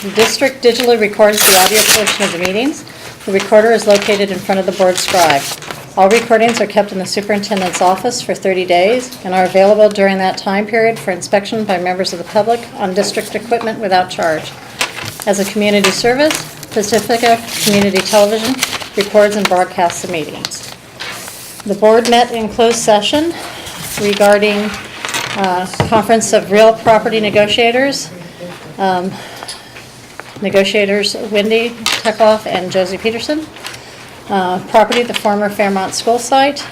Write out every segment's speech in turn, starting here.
The district digitally records the audio portion of the meetings. The recorder is located in front of the board scribe. All recordings are kept in the superintendent's office for 30 days and are available during that time period for inspection by members of the public on district equipment without charge. As a community service, Pacifica Community Television records and broadcasts the meetings. The board met in closed session regarding conference of real property negotiators. Negotiators Wendy Teckhoff and Josie Peterson. Property, the former Fairmont School site.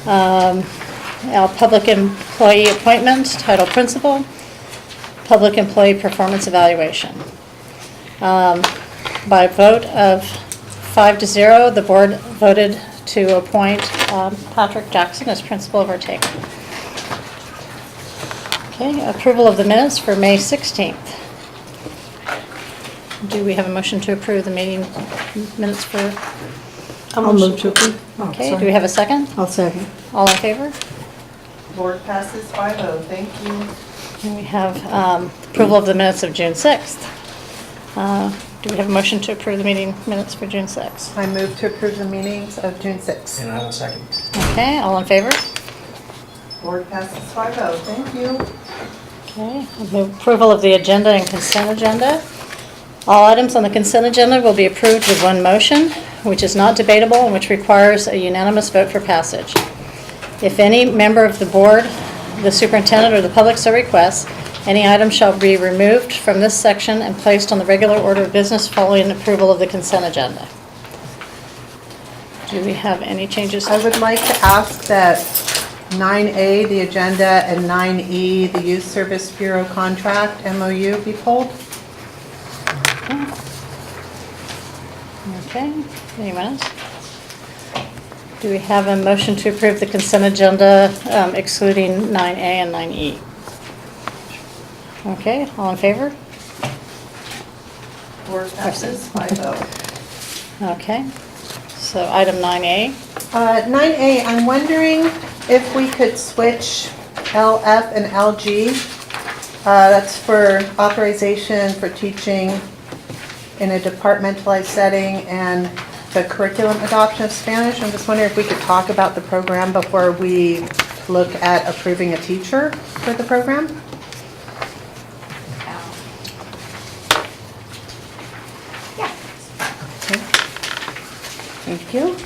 Our public employee appointment, title principal. Public employee performance evaluation. By vote of 5-0, the board voted to appoint Patrick Jackson as principal of Ortega. Okay, approval of the minutes for May 16th. Do we have a motion to approve the meeting minutes for? I'll move to approve. Okay, do we have a second? I'll second. All in favor? Board passes 5-0, thank you. And we have approval of the minutes of June 6th. Do we have a motion to approve the meeting minutes for June 6th? I move to approve the meetings of June 6th. And I will second. Okay, all in favor? Board passes 5-0, thank you. Okay, approval of the agenda and consent agenda. All items on the consent agenda will be approved with one motion, which is not debatable and which requires a unanimous vote for passage. If any member of the board, the superintendent, or the public so requests, any item shall be removed from this section and placed on the regular order of business following approval of the consent agenda. Do we have any changes? I would like to ask that 9A, the agenda, and 9E, the Youth Service Bureau contract, MOU, be pulled. Okay, anyone else? Do we have a motion to approve the consent agenda excluding 9A and 9E? Okay, all in favor? Board passes 5-0. Okay, so item 9A. 9A, I'm wondering if we could switch LF and LG. That's for authorization for teaching in a departmentalized setting and the curriculum adoption of Spanish. I'm just wondering if we could talk about the program before we look at approving a teacher for the program. Okay. Thank you.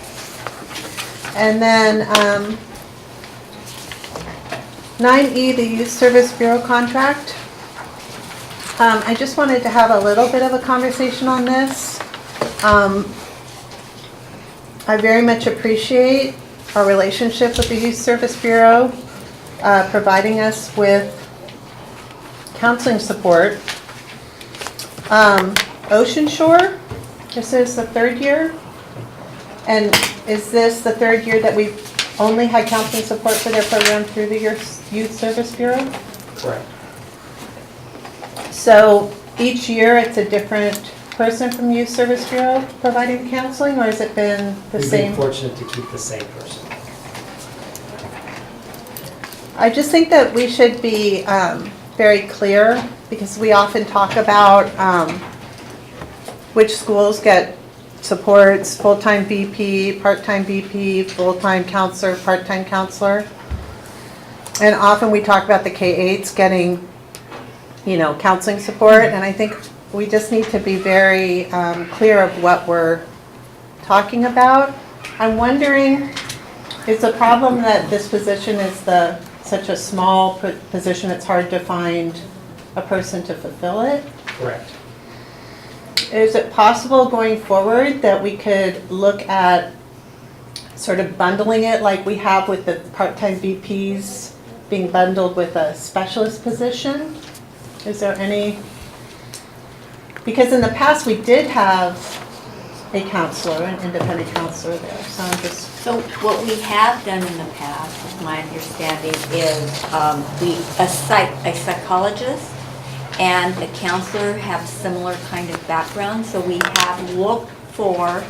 And then 9E, the Youth Service Bureau contract. I just wanted to have a little bit of a conversation on this. I very much appreciate our relationship with the Youth Service Bureau, providing us with counseling support. Ocean Shore, this is the third year. And is this the third year that we've only had counseling support for their program through the Youth Service Bureau? Correct. So each year it's a different person from Youth Service Bureau providing counseling, or has it been the same? We've been fortunate to keep the same person. I just think that we should be very clear, because we often talk about which schools get supports, full-time VP, part-time VP, full-time counselor, part-time counselor. And often we talk about the K-8s getting, counseling support, and I think we just need to be very clear of what we're talking about. I'm wondering, is the problem that this position is such a small position it's hard to find a person to fulfill it? Correct. Is it possible going forward that we could look at sort of bundling it like we have with the part-time VPs being bundled with a specialist position? Is there any? Because in the past we did have a counselor, an independent counselor there, so I'm just. So what we have done in the past, is my understanding, is a psychologist and a counselor have similar kind of background. So we have looked for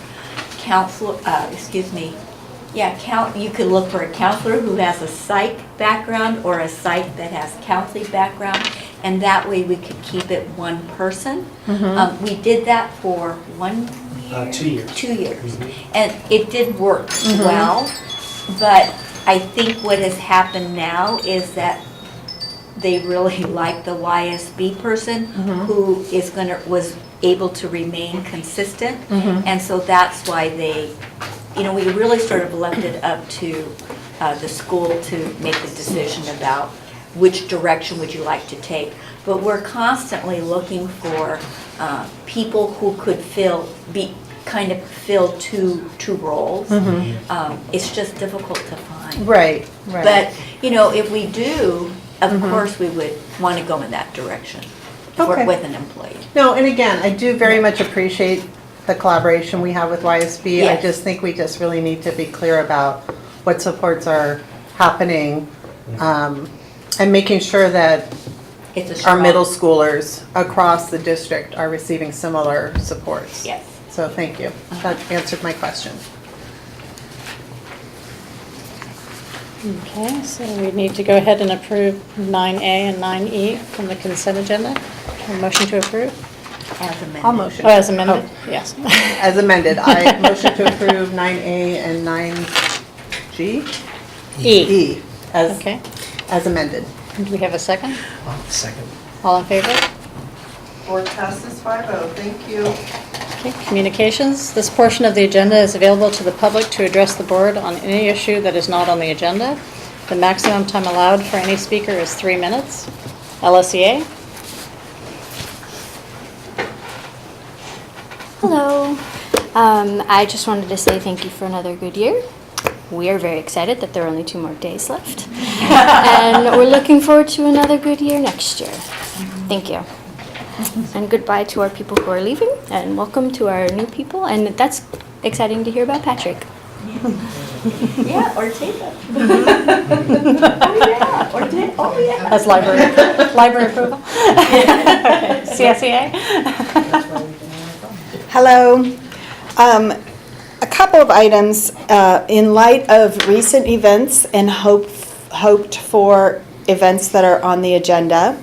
Yeah, you could look for a counselor who has a psych background or a psych that has counseling background, and that way we could keep it one person. We did that for 1 year? 2 years. 2 years. Mhm. And it did work well, but I think what has happened now is that they really like the YSB person who was able to remain consistent. And so that's why they, we really sort of left it up to the school to make the decision about which direction would you like to take. But we're constantly looking for people who could fill two roles. It's just difficult to find. Right. But, if we do, of course, we would want to go in that direction with an employee. No, and again, I do very much appreciate the collaboration we have with YSB. I Yes. just think we just really need to be clear about what supports are happening, and making sure that It's a our strong- middle schoolers across the district are receiving similar supports. Yes. So thank you. That answered my question. Okay, so we need to go ahead and approve 9A and 9E from the consent agenda. A motion to approve? As amended. I'll motion. Oh, as amended? Yes. As amended, I motion to approve 9A and 9G? E. As Okay. amended. Do we have a second? Second. All in favor? Board passes 5-0. Thank you. Okay, communications. This portion of the agenda is available to the public to address the board on any issue that is not on the agenda. The maximum time allowed for any speaker is 3 minutes. LSEA? Hello. I just wanted to say thank you for another good year. We are very excited that there are only 2 more days left. And we're looking forward to another good year next year. Thank you. And goodbye to our people who are leaving, and welcome to our new people. And that's exciting to hear about Patrick. Yeah, Ortega. Oh, yeah. That's library approval? Okay. CSEA? Hello. A couple of items in light of recent events and hoped for events that are on the agenda.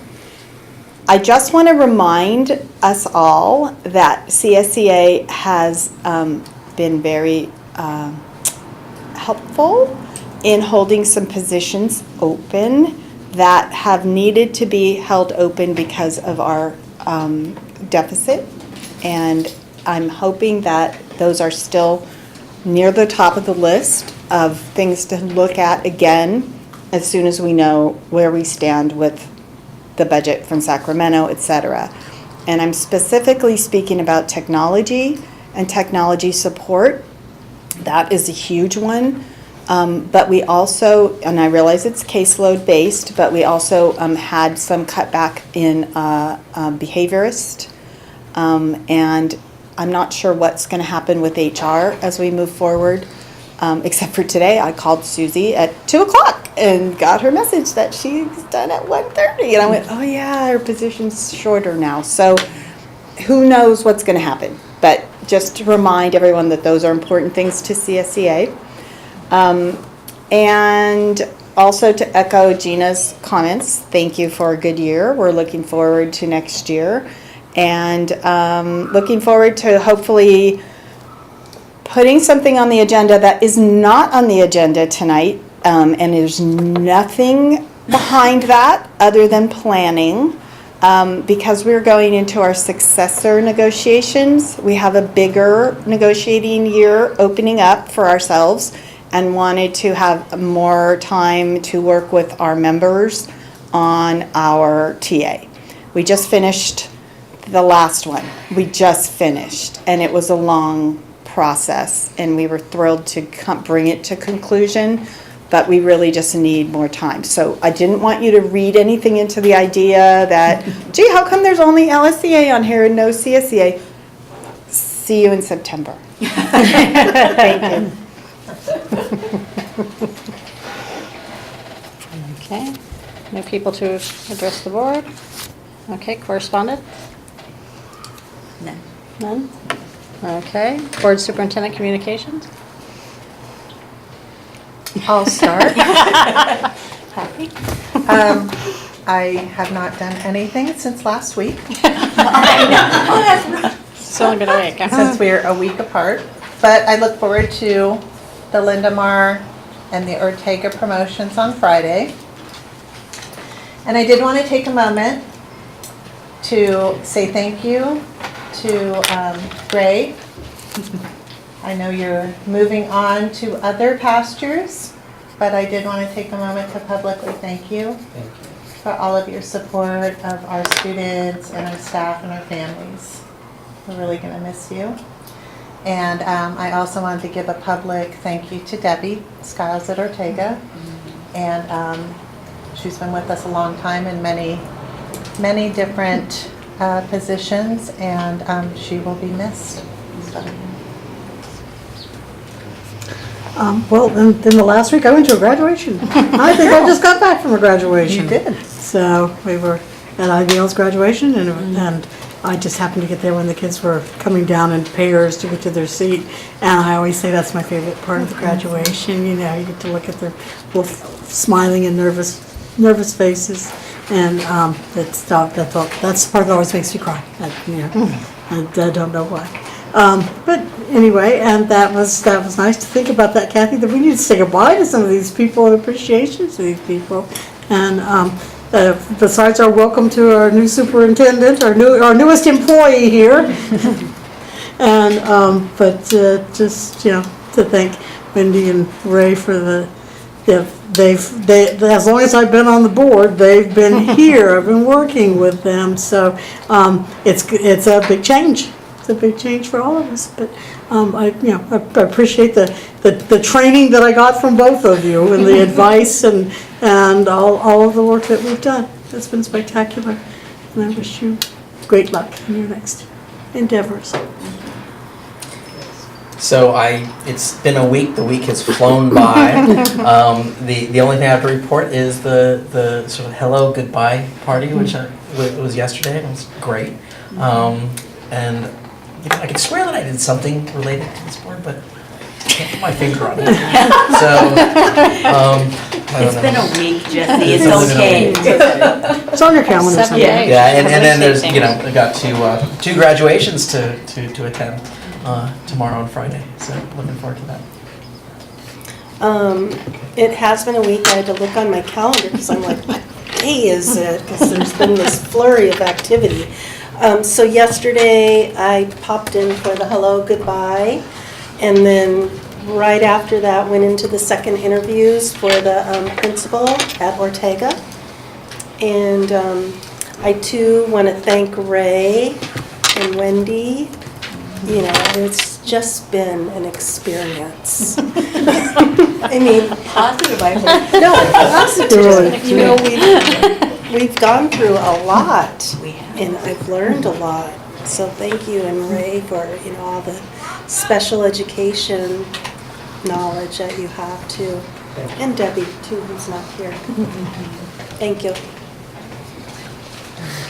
I just want to remind us all that CSEA has been very helpful in holding some positions open that have needed to be held open because of our deficit. And I'm hoping that those are still near the top of the list of things to look at again as soon as we know where we stand with the budget from Sacramento, et cetera. And I'm specifically speaking about technology and technology support. That is a huge one. But we also, and I realize it's caseload based, but we also had some cutback in behaviorist. And I'm not sure what's going to happen with HR as we move forward. Except for today, I called Susie at 2:00 and got her message that she's done at 1:30. And I went, oh yeah, her position's shorter now. So who knows what's going to happen. But just to remind everyone that those are important things to CSEA. And also to echo Gina's comments, thank you for a good year. We're looking forward to next year. And looking forward to hopefully putting something on the agenda that is not on the agenda tonight, and there's nothing behind that other than planning, because we're going into our successor negotiations. We have a bigger negotiating year opening up for ourselves and wanted to have more time to work with our members on our TA. We just finished the last one. We just finished, and it was a long process, and we were thrilled to bring it to conclusion, but we really just need more time. So I didn't want you to read anything into the idea that, gee, how come there's only LSEA on here and no CSEA? See you in September. Thank you. Okay, no people to address the board. Okay, correspondent? None. None? Okay, board superintendent communications? I'll start. Happy? I have not done anything since last week, Still a good week. since we're a week apart. But I look forward to the Lindemar and the Ortega promotions on Friday. And I did want to take a moment to say thank you to Ray. I know you're moving on to other pastures, but I did want to take a moment to publicly thank you Thank you. for all of your support of our students and our staff and our families. We're really going to miss you. And I also wanted to give a public thank you to Debbie Skiles at Ortega. And she's been with us a long time in many different positions, and she will be missed. So, Well, then the last week I went to a graduation. I think I just got back from a graduation. You did. So we were at IBL's graduation, and I just happened to get there when the kids were coming down in pairs to get to their seat. And I always say that's my favorite part of the graduation. You know, you get to look at their little smiling and nervous faces, and that's the part that always makes me cry. I don't know why. But anyway, and that was nice to think about that, Kathy, that we need to say goodbye to some of these people and appreciation to these people. And besides our welcome to our new superintendent, our newest employee here, and just to thank Wendy and Ray for they as long as I've been on the board, they've been here. I've been working with them, so it's a big change. It's a big change for all of us, but I appreciate the training that I got from both of you and the advice and all of the work that we've done. It's been spectacular, and I wish you great luck in your next endeavors. So it's been a week. The week has flown by. The only thing I have to report is the sort of hello goodbye party, which was yesterday. It was great, and I could swear that I did something related to this board, but I can't put my finger on it. So It's been a week, Jesse, It's it's been a okay. week. It's on your calendar 7 somewhere. days. yeah, and then there's Everything. I got two graduations to attend tomorrow and Friday. So looking forward to that. It has been a week. I had to look on my calendar because I'm like, what day is it? Because there's been this flurry of activity. So yesterday I popped in for the hello goodbye, and then right after that went into the second interviews for the principal at Ortega. And I too want to thank Ray and Wendy. You know, it's just been an experience. I mean, Positive, I hope. no, positive. Really. You know, we've gone through a lot, We have. and I've learned a lot. So thank you, and Ray, for all the special education knowledge that you have too, and Debbie too, who's not here. Thank you.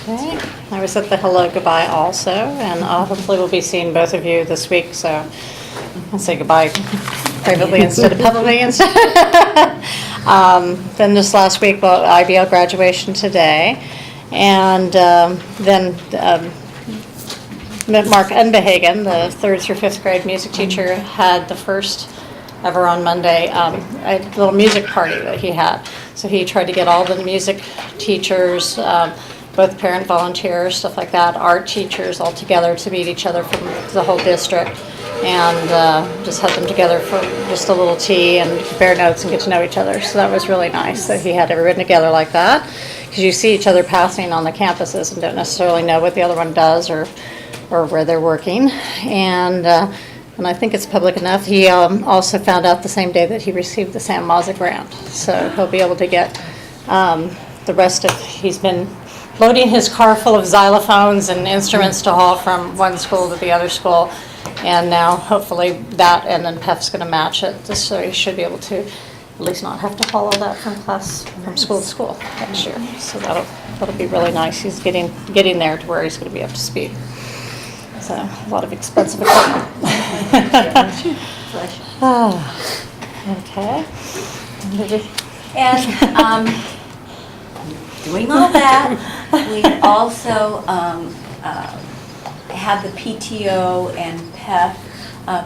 Okay, I was at the hello goodbye also, and hopefully we'll be seeing both of you this week, so I'll say goodbye privately instead of publicly instead. Then this last week, IBL graduation today, and then Mark Unbehagen, the 3rd through 5th grade music teacher, had the first ever on Monday, a little music party that he had. So he tried to get all the music teachers, both parent volunteers, stuff like that, art teachers all together to meet each other from the whole district, and just had them together for just a little tea and compare notes and get to know each other. So that was really nice that he had everyone together like that, because you see each other passing on the campuses and don't necessarily know what the other one does or where they're working. And I think it's public enough. He also found out the same day that he received the Sam Mazza grant. So he'll be able to get the rest of, he's been loading his car full of xylophones and instruments to haul from one school to the other school. And now hopefully that, and then PEF's going to match it, just so he should be able to at least not have to haul all that from school to school next year. So that'll be really nice. He's getting there to where he's going to be up to speed. So a lot of expensive equipment. Okay. And doing all that, we also had the PTO and PEF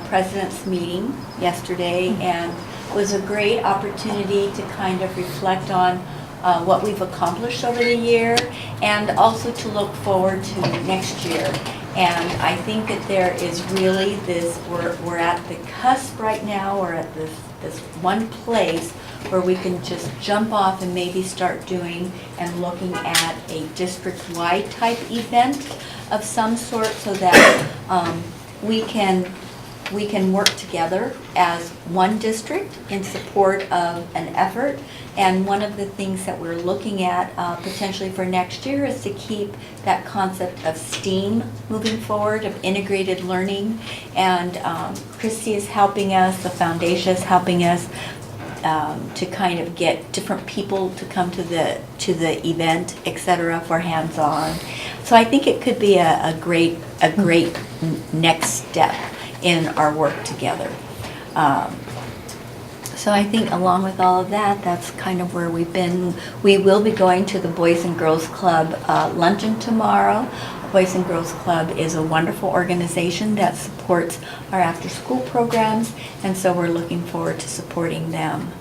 president's meeting yesterday, and was a great opportunity to kind of reflect on what we've accomplished over the year, and also to look forward to next year. And I think that there is really this, we're at the cusp right now, we're at this one place where we can just jump off and maybe start doing and looking at a district-wide type event of some sort, so that we can work together as one district in support of an effort. And one of the things that we're looking at potentially for next year is to keep that concept of STEAM moving forward, of integrated learning. And Christy is helping us, the foundation is helping us to kind of get different people to come to the event, et cetera, for hands-on. So I think it could be a great next step in our work together. So I think along with all of that, that's kind of where we've been. We will be going to the Boys and Girls Club luncheon tomorrow. Boys and Girls Club is a wonderful organization that supports our after-school programs, and so we're looking forward to supporting them.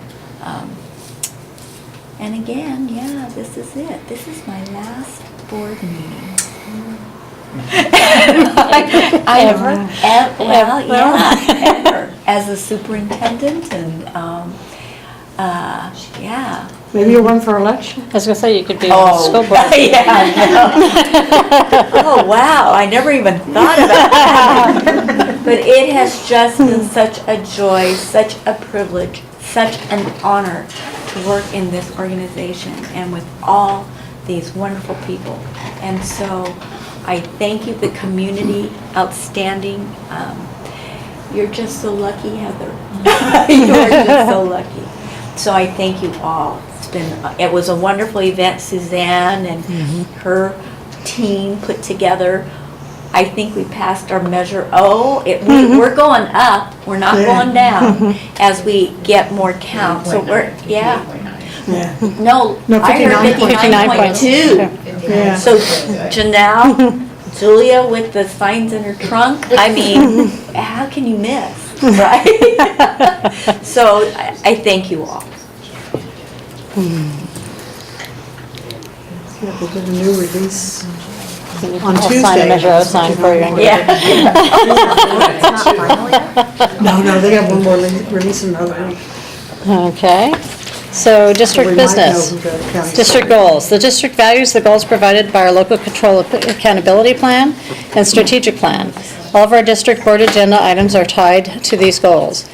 And again, yeah, this is it. This is my last board meeting. Ever, as a superintendent, and yeah. Maybe you'll run for election? I was gonna say, you could be on the school board. Yeah, I know. Oh, wow, I never even thought about that. But it has just been such a joy, such a privilege, such an honor to work in this organization and with all these wonderful people. And so I thank you, the community, outstanding. You're just so lucky, Heather. You're just so lucky. So I thank you all. It was a wonderful event. Suzanne and her team put together. I think we passed our measure. We're going up. We're not going down as we get more count. So we're, yeah. No, I heard 59.2. Yeah. So Janelle, Julia with the signs in her trunk, I mean, how can you miss, right? So I thank you all. Yeah, they did a new release on I'll sign a Tuesday. measure O sign for you. Yeah. No, they got one more release another week. Okay, so district We might know business. who the county District goals. The district values the goals provided by our local control accountability plan and strategic plan. All of our district board agenda items are tied to these goals.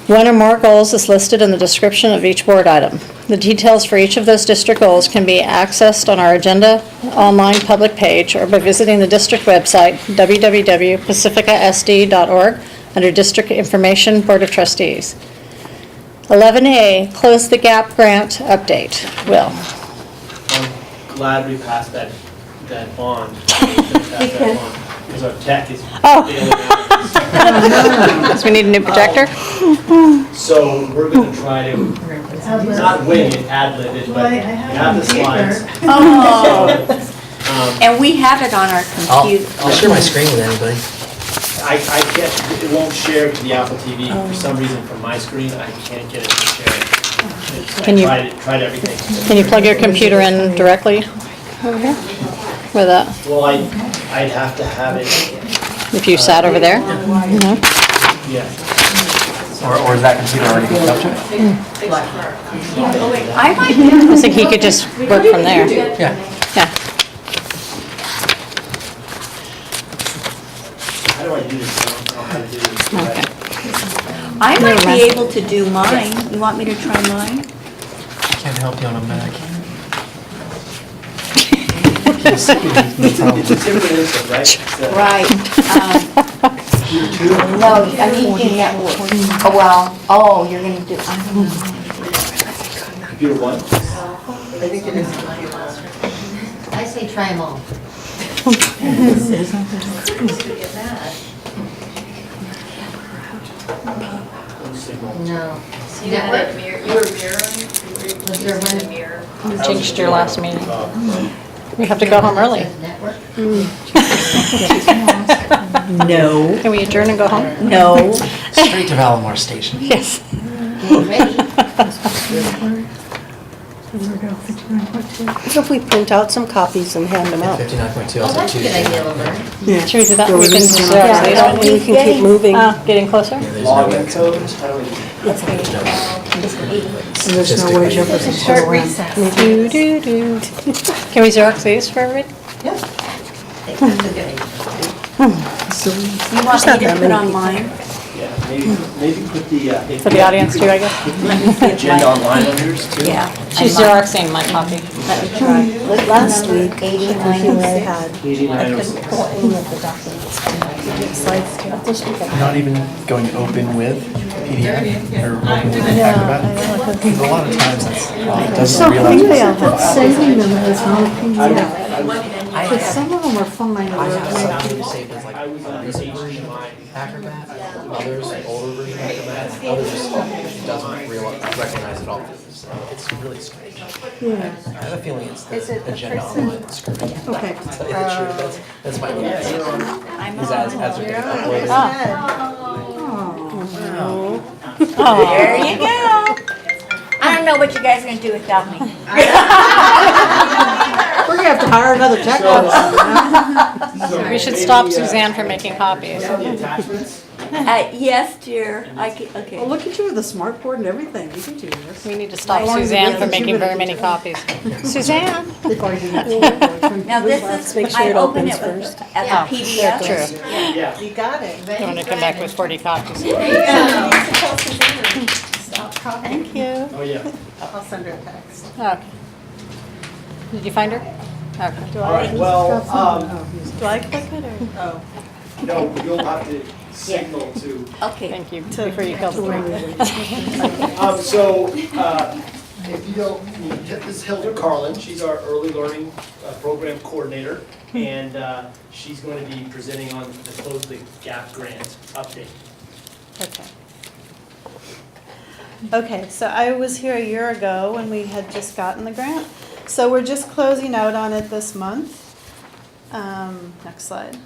One or more goals is listed in the description of each board item. The details for each of those district goals can be accessed on our agenda online public page or by visiting the district website, www.pacificasd.org, under District Information Board of Trustees. 11A, Close the Gap Grant Update. Will. I'm glad we passed that bond. Because our tech is failing us. So we need a new projector? So we're gonna try to, not wing it, ad-lib it, but we have the slides. Oh, Um, and we have it on our computer. I'll share my screen with anybody. I can't, it won't share to the Apple TV. For some reason, from my screen, I can't get it to share it. Can you- I tried everything. Can you plug your computer in directly over here? With that, Well, I'd have to have it, if you sat over there? No? yeah. Or is that computer already hooked up to it? I might I think he could just work from there. Yeah. Yeah. How do I do this? I don't know how to do this. Okay. I might be able to do mine. You want me to try mine? Can't help you on a Mac. It's a different input, right? So- Right. No, I mean, you network. Oh, well, you're gonna do, I don't know. Computer one? I say try them all. Signal. No, Network. You were mirroring, Was there one? mirror. You changed your last meeting. We have to go home early. Network? No. Can we adjourn and go home? No. Straight to Valamore Station. Yes. Get ready. So if we print out some copies and hand them out. 59.2, Oh, also that's a good Tuesday. idea, Laverne. Yeah. Should we do that? Go We with can these just, ones. Yeah, we can keep moving. Getting closer? Yeah, there's Login no codes, how do we? And there's no way Jefferson Short recess. Do, do, do. Can we Xerox these for everybody? I think that's a good idea. So You want me to put on mine? Yeah, maybe put the. For the audience too, I guess? Agenda online on yours too? Yeah. She's Xeroxing my copy. Let me try. Last week, I 8906. had, 8906. pull any of the documents. Slides to this week. Not even going open with PDF or open with Acrobat? Because a lot of times that's, it doesn't So realize. maybe I'll have saving them as not a PDF. I But have, some of them are fine. I have They're- some saved as like I was on recent the version of line. Acrobat, others, older version of Acrobat, others just doesn't recognize it all. It's really strange. Yeah. I have a feeling it's Is it the the agenda person- online that's screwed. Okay. To tell you the truth, that's my guess. I'm Is as on. they're getting uploaded. There you go. I don't know what you guys are gonna do without me. We're gonna have to hire another tech person. We should stop Suzanne from making copies. The attachments? Yes, dear. Okay. Well, look at you with a smart board and everything. You can do this. We need to stop Suzanne from making very many copies. Suzanne? Before you do that. Now this make is, sure I it open opens it with, first. as Oh, a PDF. true. Yeah. You got it. You want to come back with 40 copies? Thank you. Oh, yeah. I'll send her a text. Okay. Did you find her? Okay. All right, well, Do I click it or? Oh. no, you'll have to signal to. Okay. Thank you, before you kill the So, if you don't, this is Hilda Carlin, she's our early learning program coordinator, and she's going to be presenting on the Close the Gap grant update. Okay. Okay, so I was here a year ago when we had just gotten the grant. So we're just closing out on it this month. Next slide.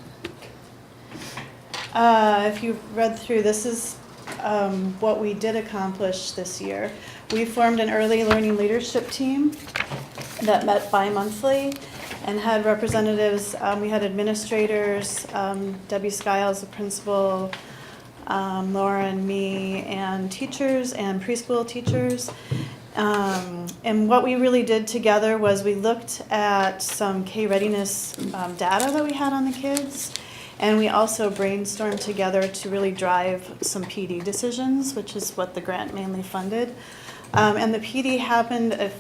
If you've read through, this is what we did accomplish this year. We formed an early learning leadership team that met bi-monthly and had representatives. We had administrators, Debbie Skiles, the principal, Laura and me, and teachers and preschool teachers. And what we really did together was we looked at some K-readiness data that we had on the kids, and we also brainstormed together to really drive some PD decisions, which is what the grant mainly funded. And the PD happened a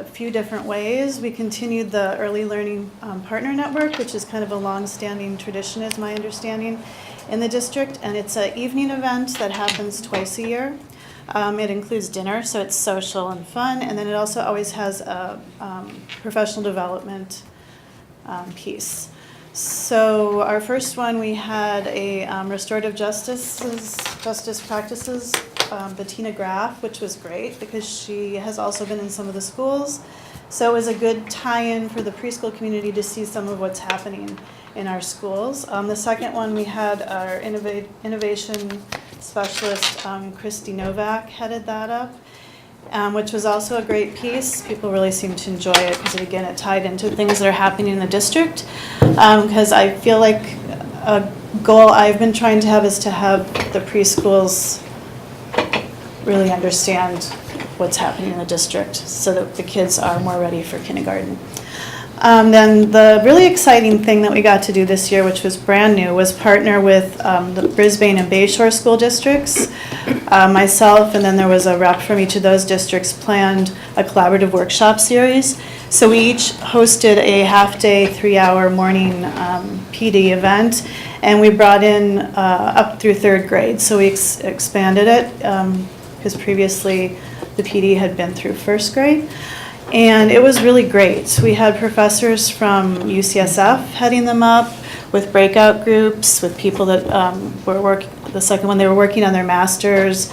few different ways. We continued the Early Learning Partner Network, which is kind of a long-standing tradition, is my understanding, in the district, and it's an evening event that happens twice a year. It includes dinner, so it's social and fun, and then it also always has a professional development piece. So our first one, we had a restorative justice practices, Bettina Graff, which was great because she has also been in some of the schools. So it was a good tie-in for the preschool community to see some of what's happening in our schools. The second one, we had our innovation specialist, Christy Novak, headed that up, which was also a great piece. People really seemed to enjoy it because, again, it tied into things that are happening in the district. Because I feel like a goal I've been trying to have is to have the preschools really understand what's happening in the district so that the kids are more ready for kindergarten. Then the really exciting thing that we got to do this year, which was brand new, was partner with the Brisbane and Bayshore school districts. Myself, and then there was a rep from each of those districts, planned a collaborative workshop series. So we each hosted a half-day, 3-hour morning PD event, and we brought in up through 3rd grade. So we expanded it because previously the PD had been through 1st grade. And it was really great. We had professors from UCSF heading them up with breakout groups, with people that were working, the second one, they were working on their masters.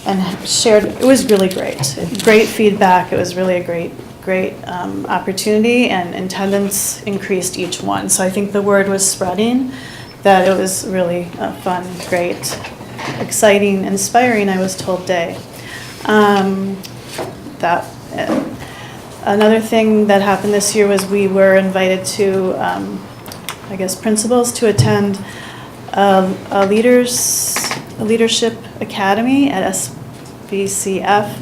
and shared, it was really great. Great feedback, it was really a great opportunity, and attendance increased each one. So I think the word was spreading, that it was really a fun, great, exciting, inspiring, I was told, day. Another thing that happened this year was we were invited to, I guess, principals to attend a leadership academy at SBCF.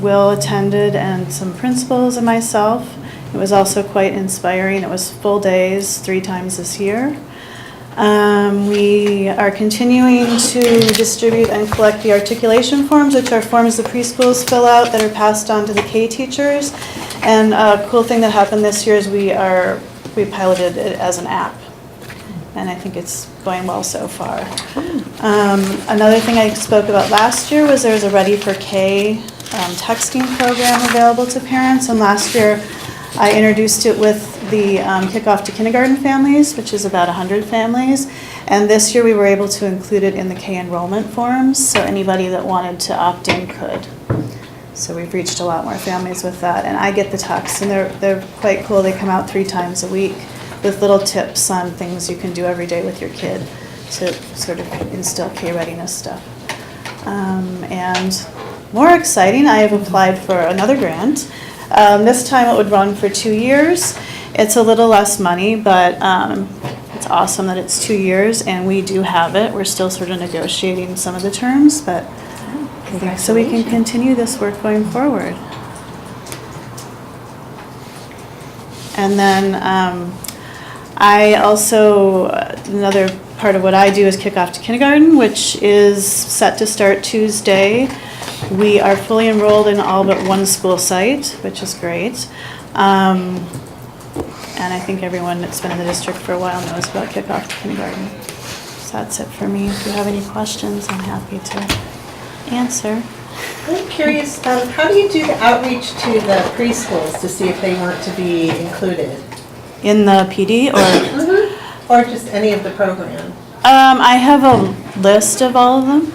Will attended, and some principals and myself. It was also quite inspiring. It was full days 3 times this year. We are continuing to distribute and collect the articulation forms, which are forms the preschools fill out that are passed on to the K teachers. And a cool thing that happened this year is we piloted it as an app. And I think it's going well so far. Another thing I spoke about last year was there was a Ready for K texting program available to parents. And last year I introduced it with the kickoff to kindergarten families, which is about 100 families. And this year we were able to include it in the K enrollment forms, so anybody that wanted to opt in could. So we've reached a lot more families with that. And I get the texts, and they're quite cool. They come out 3 times a week with little tips on things you can do every day with your kid to sort of instill K readiness stuff. And more exciting, I have applied for another grant. This time it would run for 2 years. It's a little less money, but it's awesome that it's 2 years, and we do have it. We're still sort of negotiating some of the terms, but I think so we can continue this work going forward. And then I also, another part of what I do is Kickoff to Kindergarten, which is set to start Tuesday. We are fully enrolled in all but one school site, which is great. And I think everyone that's been in the district for a while knows about Kickoff to Kindergarten. So that's it for me. If you have any questions, I'm happy to answer. I'm curious, how do you do the outreach to the preschools to see if they want to be included? In the PD or? Or just any of the program? I have a list of all of them.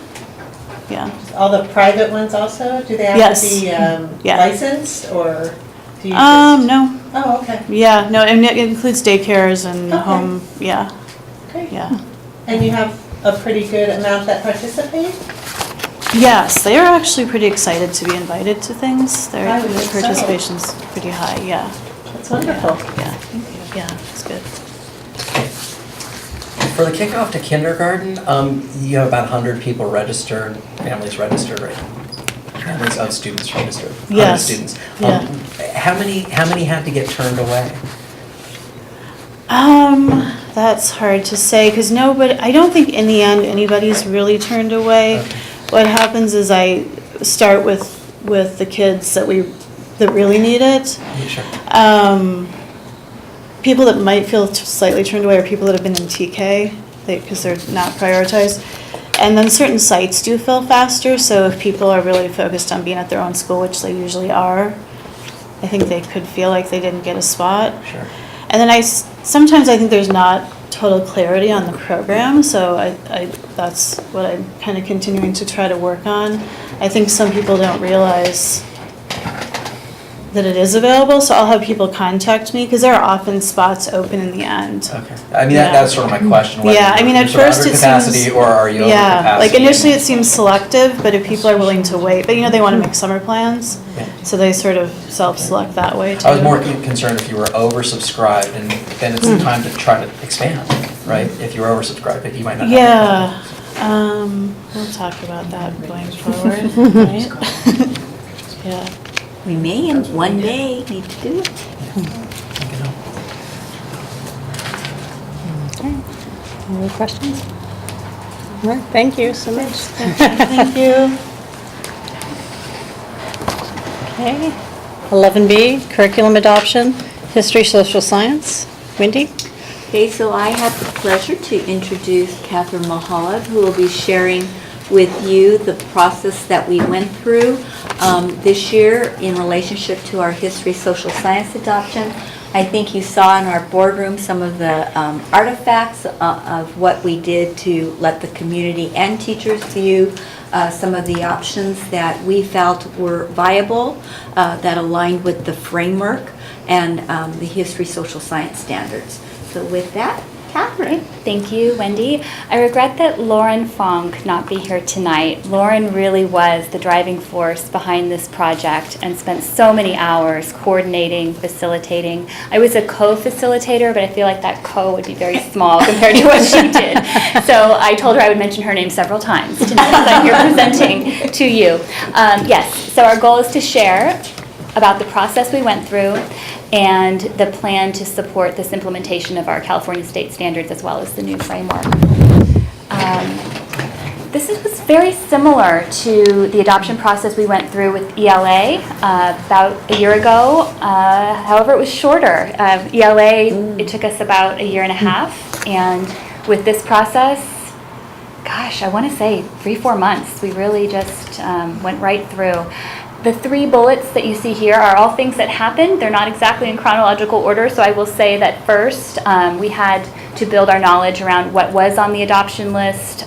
Yeah. All the private ones also? Do they have Yes. to be Yeah. licensed, or do you just? No. Oh, okay. Yeah, no, and it includes daycares and Okay. home, yeah, Great. yeah. And you have a pretty good amount that participate? Yes, they are actually pretty excited to be invited to things. Their I would think so. participation's pretty high, yeah. That's wonderful. Yeah, thank you. Yeah, it's good. For the kickoff to kindergarten, you have about 100 people registered, families registered, right? Families of students registered. 100 Yes. students. Yeah. How many had to get turned away? That's hard to say, because I don't think in the end anybody's really turned away. Okay. What happens is I start with the kids that really need it. Sure. People that might feel slightly turned away are people that have been in TK, because they're not prioritized. And then certain sites do fill faster, so if people are really focused on being at their own school, which they usually are, I think they could feel like they didn't get a spot. Sure. And then sometimes I think there's not total clarity on the program, so that's what I'm kind of continuing to try to work on. I think some people don't realize that it is available, so I'll have people contact me, because there are often spots open in the end. Okay. I mean, Yeah. that's sort of my question. whether Yeah, I mean, you're at sort of first under it capacity, seems. or are you over Yeah, capacity? like initially it seems selective, but if people are willing to wait, but they want to make summer plans, Yeah. so they sort of self-select that way too. I was more concerned if you were oversubscribed, and then it's the time to try to expand, right? If you're oversubscribed, you might not have. Yeah, we'll talk about that going forward, right? Yeah. We may in one day need to do it. Any other questions? All right, thank you so much. Thank you. Okay. 11B, curriculum adoption, history, social science. Wendy? Okay, so I have the pleasure to introduce Catherine Mulholland, who will be sharing with you the process that we went through this year in relationship to our history, social science adoption. I think you saw in our boardroom some of the artifacts of what we did to let the community and teachers view some of the options that we felt were viable, that aligned with the framework and the history social science standards. So with that, Catherine. Thank you, Wendy. I regret that Lauren Fong could not be here tonight. Lauren really was the driving force behind this project and spent so many hours coordinating, facilitating. I was a co-facilitator, but I feel like that co would be very small compared to what she did. So I told her I would mention her name several times tonight as I'm here presenting to you. Yes, so our goal is to share about the process we went through and the plan to support this implementation of our California state standards as well as the new framework. This was very similar to the adoption process we went through with ELA about a year ago. However, it was shorter. ELA, it took us about a year and a half, and with this process, gosh, I want to say 3-4 months. We really just went right through. The 3 bullets that you see here are all things that happened. They're not exactly in chronological order, so I will say that first we had to build our knowledge around what was on the adoption list.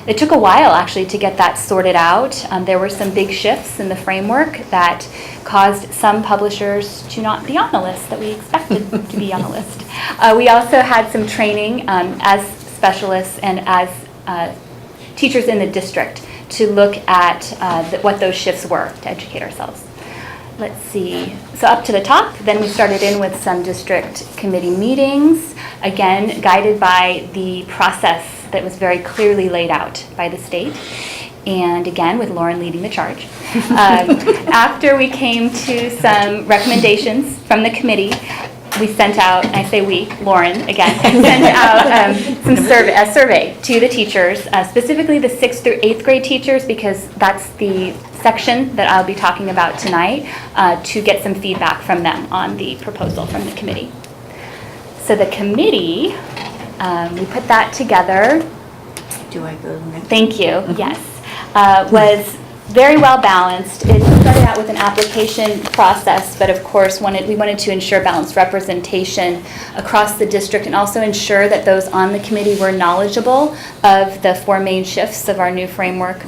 It took a while actually to get that sorted out. There were some big shifts in the framework that caused some publishers to not be on the list that we expected to be on the list. We also had some training as specialists and as teachers in the district to look at what those shifts were to educate ourselves. Let's see. So up to the top, then we started in with some district committee meetings, again guided by the process that was very clearly laid out by the state, and again with Lauren leading the charge. After we came to some recommendations from the committee, we sent out, I say we, Lauren again, sent out a survey to the teachers, specifically the 6th through 8th grade teachers, because that's the section that I'll be talking about tonight, to get some feedback from them on the proposal from the committee. So the committee, we put that together. Do I go next? Thank you, yes. Was very well balanced. It started out with an application process, but of course we wanted to ensure balanced representation across the district and also ensure that those on the committee were knowledgeable of the 4 main shifts of our new framework,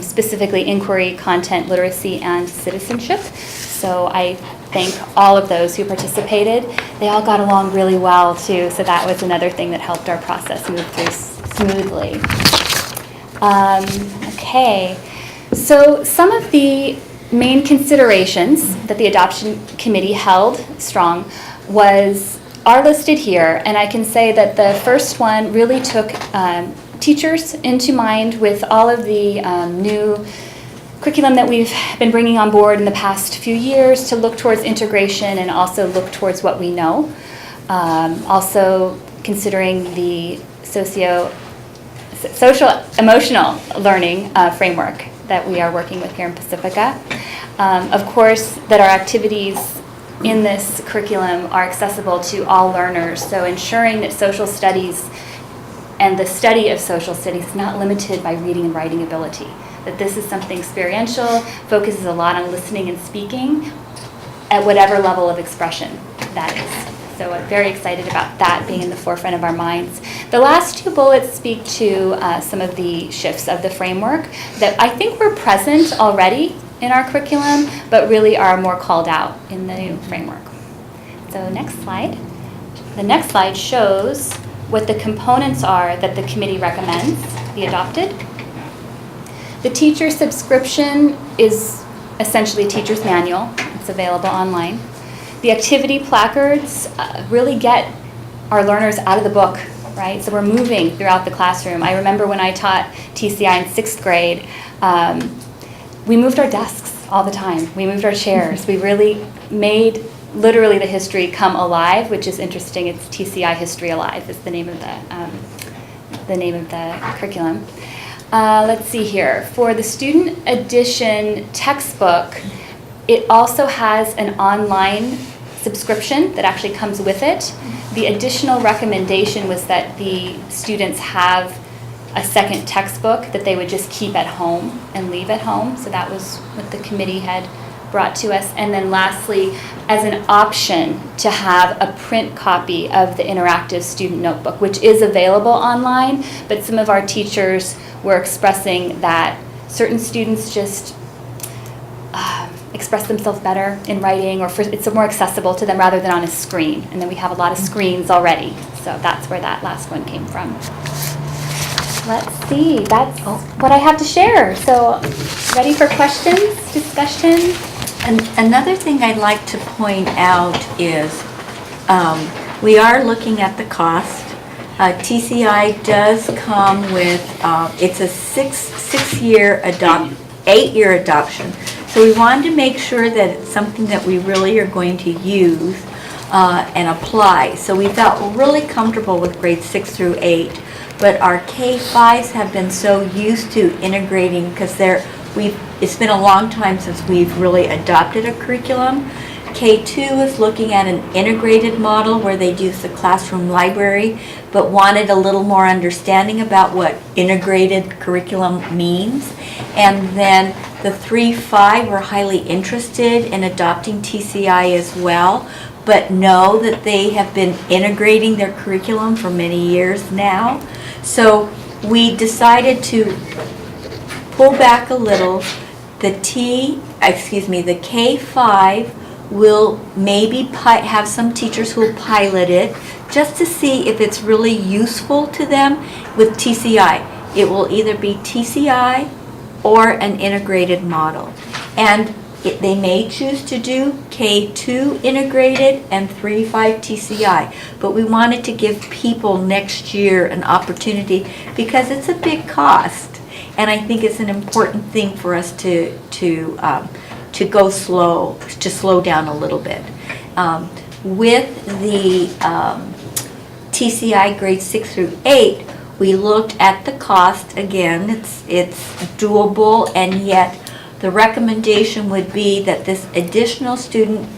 specifically inquiry, content, literacy, and citizenship. So I thank all of those who participated. They all got along really well too, so that was another thing that helped our process move through smoothly. Okay. So some of the main considerations that the adoption committee held strong are listed here, and I can say that the first one really took teachers into mind with all of the new curriculum that we've been bringing on board in the past few years to look towards integration and also look towards what we know. Also considering the social emotional learning framework that we are working with here in Pacifica. Of course, that our activities in this curriculum are accessible to all learners, so ensuring that social studies and the study of social studies is not limited by reading and writing ability, that this is something experiential, focuses a lot on listening and speaking at whatever level of expression that is. So I'm very excited about that being in the forefront of our minds. The last 2 bullets speak to some of the shifts of the framework that I think were present already in our curriculum, but really are more called out in the new framework. So next slide. The next slide shows what the components are that the committee recommends be adopted. The teacher subscription is essentially a teacher's manual. It's available online. The activity placards really get our learners out of the book, right? So we're moving throughout the classroom. I remember when I taught TCI in 6th grade, we moved our desks all the time. We moved our chairs. We really made literally the history come alive, which is interesting. It's TCI History Alive is the name of the curriculum. Let's see here. For the student edition textbook, it also has an online subscription that actually comes with it. The additional recommendation was that the students have a second textbook that they would just keep at home and leave at home. So that was what the committee had brought to us. And then lastly, as an option to have a print copy of the interactive student notebook, which is available online, but some of our teachers were expressing that certain students just express themselves better in writing, or it's more accessible to them rather than on a screen. And then we have a lot of screens already, so that's where that last one came from. Let's see, that's what I have to share. So, ready for questions, discussion? And another thing I'd like to point out is we are looking at the cost. TCI does come with, it's a 8-year adoption. So we wanted to make sure that it's something that we really are going to use and apply. So we felt really comfortable with grades 6 through 8, but our K-5s have been so used to integrating, because it's been a long time since we've really adopted a curriculum. K2 is looking at an integrated model where they use the classroom library, but wanted a little more understanding about what integrated curriculum means. And then the 3-5 were highly interested in adopting TCI as well, but know that they have been integrating their curriculum for many years now. So we decided to pull back a little. The K-5 will maybe have some teachers who will pilot it just to see if it's really useful to them with TCI. It will either be TCI or an integrated model. And they may choose to do K2 integrated and 3-5 TCI. But we wanted to give people next year an opportunity because it's a big cost. And I think it's an important thing for us to slow down a little bit. With the TCI grades 6 through 8, we looked at the cost. Again, it's doable, and yet the recommendation would be that this additional student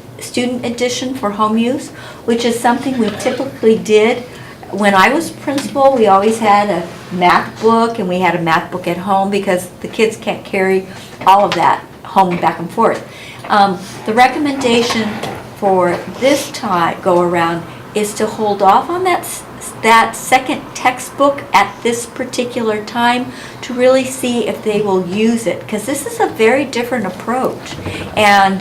edition for home use, which is something we typically did. When I was principal, we always had a math book, and we had a math book at home because the kids can't carry all of that home back and forth. The recommendation for this time go around is to hold off on that second textbook at this particular time to really see if they will use it, because this is a very different approach, and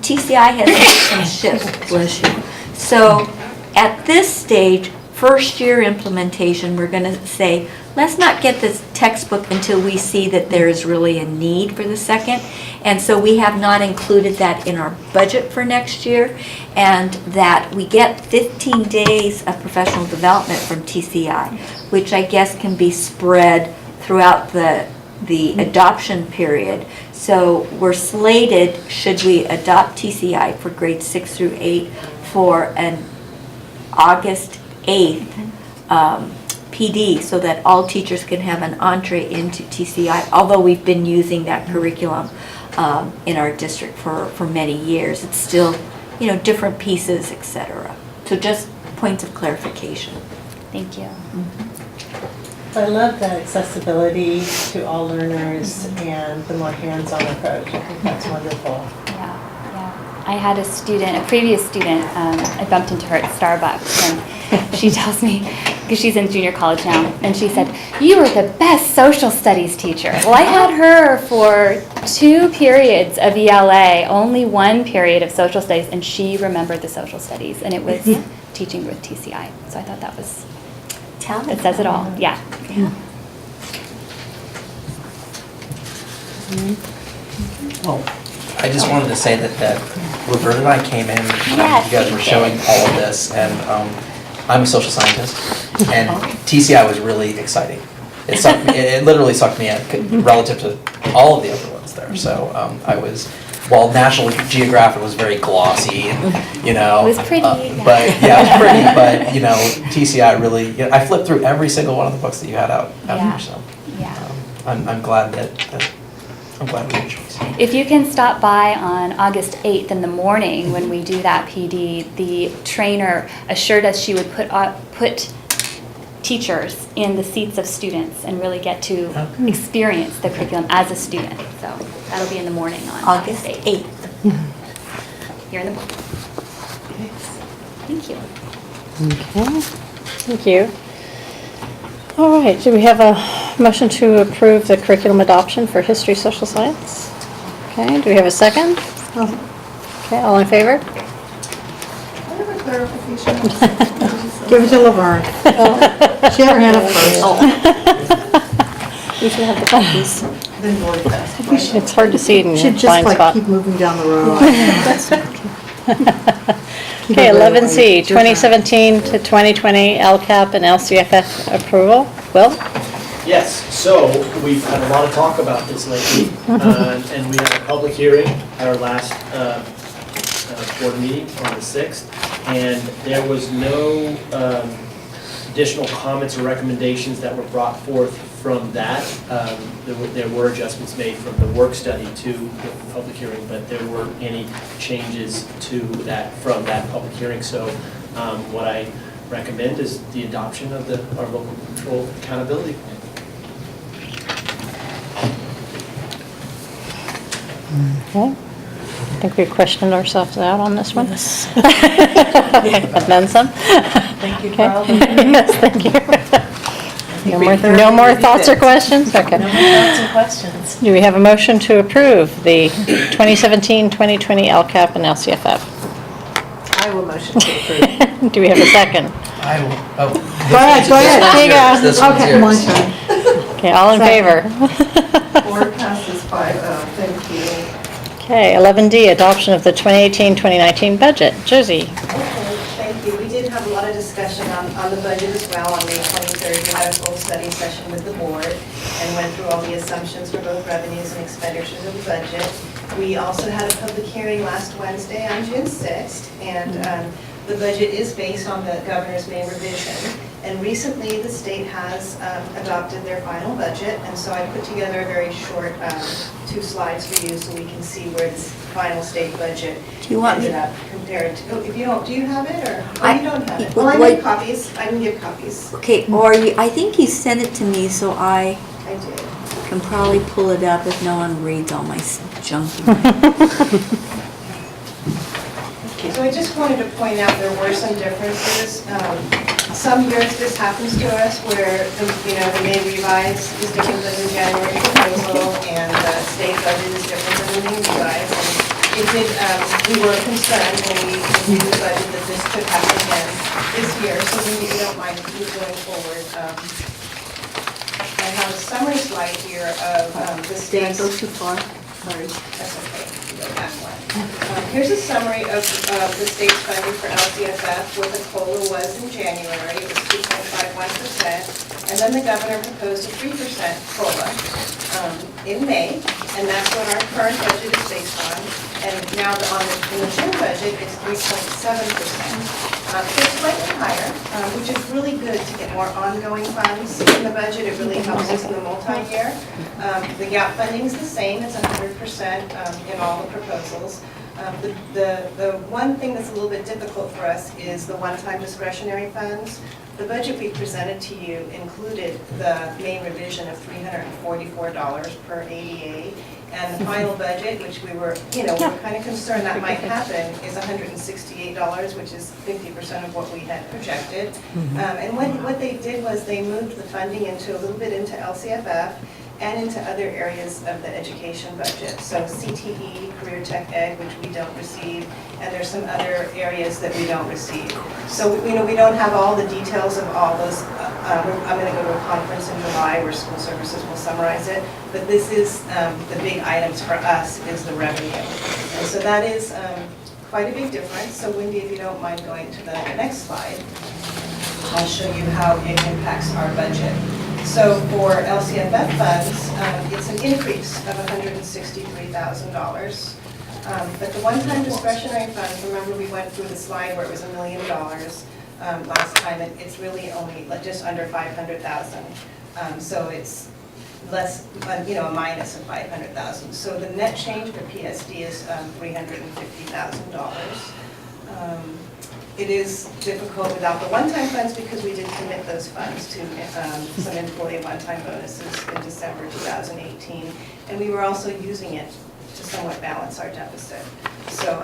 TCI has some shifts. Bless you. So at this stage, first year implementation, we're going to say, let's not get this textbook until we see that there is really a need for the second. And so we have not included that in our budget for next year, and that we get 15 days of professional development from TCI, which I guess can be spread throughout the adoption period. So we're slated, should we adopt TCI for grades 6 through 8, for an August 8th PD, so that all teachers can have an entree into TCI, although we've been using that curriculum in our district for many years. It's still, different pieces, etc. So just points of clarification. Thank you. I love the accessibility to all learners and the more hands-on approach. I think that's wonderful. Yeah. I had a previous student, I bumped into her at Starbucks, and she tells me, because she's in junior college now, and she said, "You were the best social studies teacher." Well, I had her for 2 periods of ELA, only 1 period of social studies, and she remembered the social studies, and it was teaching with TCI. So I thought that was, it says it all. Yeah. Well, I just wanted to say that Roberta and I came in, Yes, you guys were showing all of this, and I'm a social scientist, and TCI was really exciting. It literally sucked me in relative to all of the other ones there. So while National Geographic was very glossy, and, It was pretty. but yeah, it was pretty, but TCI really, I flipped through every single one of the books that you had out here, so. I'm glad I'm glad we made a choice. If you can stop by on August 8th in the morning when we do that PD, the trainer assured us she would put teachers in the seats of students and really get to experience the curriculum as a student. So that'll be in the morning on August 8th. Here in the book. Thank you. Okay, thank you. All right, should we have a Motion to approve the curriculum adoption for history, social science. Okay, do we have a second? Okay, all in favor? I have a clarification. Give it to Laverne. She had her hand up first. You should have the copies. It's hard to see it in She'd your just blind like spot. keep moving down the road. Okay, 11C, 2017 to 2020 LCAP and LCFF approval. Will? Yes, so we've had a lot of talk about this lately, and we had a public hearing at our last board meeting on the 6th, and there was no additional comments or recommendations that were brought forth from that. There were adjustments made from the work study to the public hearing, but there weren't any changes to that from that public hearing. So what I recommend is the adoption of our local control accountability plan. Okay. I think we questioned ourselves out on this one. And then some. Thank you, Carl. Yes, thank you. No more thoughts or questions? Okay. No more thoughts and questions. Do we have a motion to approve the 2017-2020 LCAP and LCFF? I will motion to approve. Do we have a second? I will, oh. Go ahead, go ahead. There you go. This one's Okay, yours. my turn. Okay, all in favor? Board passes 5-0. Thank you. Okay, 11D, adoption of the 2018-2019 budget. Josie? Okay, thank you. We did have a lot of discussion on the budget as well. On May 23rd, we had a full study session with the board and went through all the assumptions for both revenues and expenditures of the budget. We also had a public hearing last Wednesday on June 6th, and the budget is based on the governor's May revision. And recently, the state has adopted their final budget, and so I put together a very short 2 slides for you so we can see where this final state budget ended up compared to, if you don't, do you have it, or, oh, you don't have it? Well, I made copies, I can give copies. Okay, or I think you sent it to me, so I did. can probably pull it up if no one reads all my junk. So I just wanted to point out there were some differences. Some years this happens to us where, the May revise is different than the January proposal, and the state budget is different than the May revise. And we were concerned when we reviewed the budget that this could happen again this year, so we don't mind going forward. I have a summary slide here of the state's... Did I go too far? Sorry. That's okay. Go back one. Here's a summary of the state's funding for LCFF, what the COLA was in January. It was 2.51%. And then the governor proposed a 3% COLA in May, and that's what our current budget is based on. And now in the June budget, it's 3.7%. So it's slightly higher, which is really good to get more ongoing funds in the budget. It really helps us in the multi-year. The gap funding is the same, it's 100% in all the proposals. The one thing that's a little bit difficult for us is the one-time discretionary funds. The budget we presented to you included the May revision of $344 per ADA. And the final budget, which we were kind of concerned that might happen, is $168, which is 50% of what we had projected. And what they did was they moved the funding a little bit into LCFF and into other areas of the education budget. So CTE, Career Tech Ed, which we don't receive, and there's some other areas that we don't receive. So we don't have all the details of all those. I'm going to go to a conference in July where school services will summarize it. But this is the big items for us is the revenue. And so that is quite a big difference. So Wendy, if you don't mind going to the next slide, I'll show you how it impacts our budget. So for LCFF funds, it's an increase of $163,000. But the one-time discretionary funds, remember we went through the slide where it was $1 million last time, it's really only just under 500,000. So it's less, a minus of 500,000. So the net change for PSD is $350,000. It is difficult without the one-time funds because we did commit those funds to some employee one-time bonuses in December 2018. And we were also using it to somewhat balance our deficit. So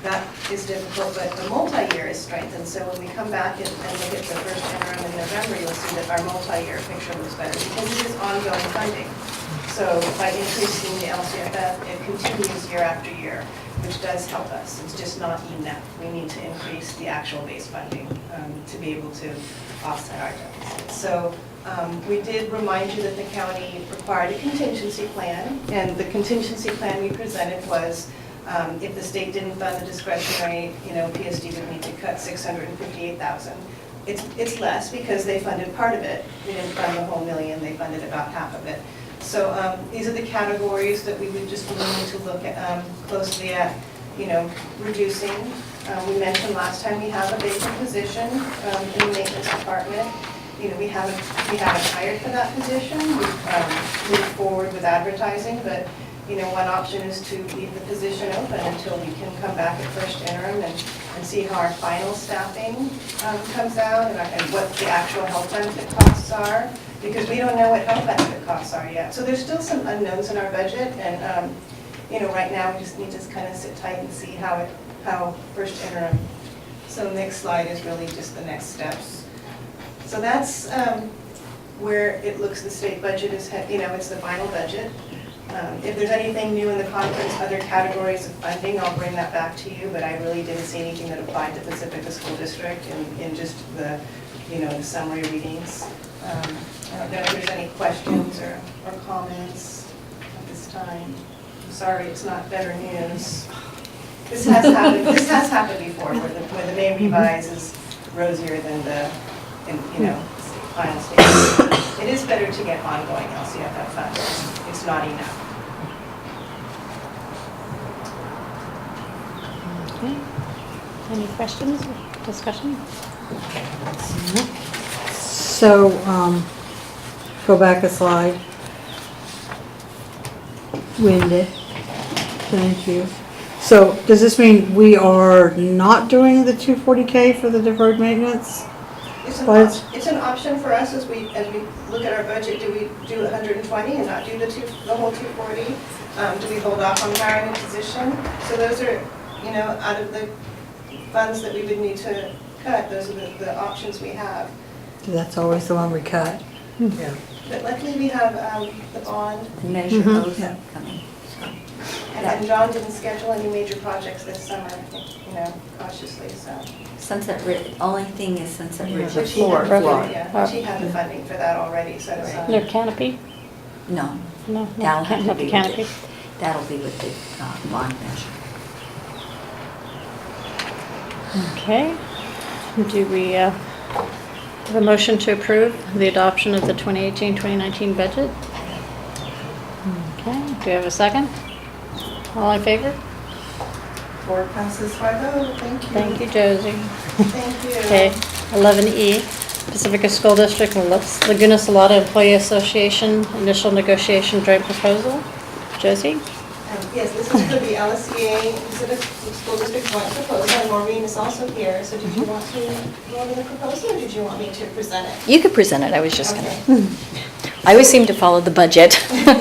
that is difficult, but the multi-year is strengthened. So when we come back and look at the first interim in November, you'll see that our multi-year picture looks better because it is ongoing funding. So by increasing the LCFF, it continues year after year, which does help us. It's just not enough. We need to increase the actual base funding to be able to offset our deficit. So we did remind you that the county required a contingency plan, and the contingency plan we presented was if the state didn't fund the discretionary, PSD would need to cut $658,000. It's less because they funded part of it. They didn't fund the whole million, they funded about half of it. So these are the categories that we would just need to look at closely at, reducing. We mentioned last time we have a vacant position in the maintenance department. We haven't hired for that position. We've moved forward with advertising, but one option is to leave the position open until we can come back at first interim and see how our final staffing comes out and what the actual health benefit costs are, because we don't know what health benefit costs are yet. So there's still some unknowns in our budget, and right now we just need to kind of sit tight and see how first interim. So next slide is really just the next steps. So that's where it looks the state budget is, it's the final budget. If there's anything new in the conference, other categories of funding, I'll bring that back to you, but I really didn't see anything that applied to Pacifica School District in just the, the summary readings. I don't know if there's any questions or comments at this time. I'm sorry, it's not better news. This has happened before, where the May revise is rosier than the, final stage. It is better to get ongoing LCFF funds. It's not enough. Okay. Any questions or discussion? So, go back a slide. Wendy, thank you. So, does this mean we are not doing the 240K for the deferred maintenance? It's an option for us as we look at our budget. Do we do 120 and not do the whole 240? Do we hold off on hiring a position? So those are, out of the funds that we would need to cut, those are the options we have. That's always the one we cut. Yeah. But luckily we have the bond. Measure those coming. And John didn't schedule any major projects this summer, cautiously, so. Sunset Ridge, only thing is Sunset Ridge. Which he had the funding for that already set aside. Their canopy? No, No, that'll have to not be the with canopy. that'll be with the bond measure. Okay. Do we have a motion to approve the adoption of the 2018-2019 budget? Okay, do we have a second? All in favor? 4 passes 5-0, thank you. Thank you, Josie. Thank you. Okay, 11E, Pacifica School District and Laguna Salada Employee Association Initial Negotiation Joint Proposal. Josie? Yes, this is for the LSCA Pacific School District Joint Proposal, and Maureen is also here. So did you want to go over the proposal, or did you want me to present it? You could present it, I was just Okay. gonna. I always seem to follow the budget. We're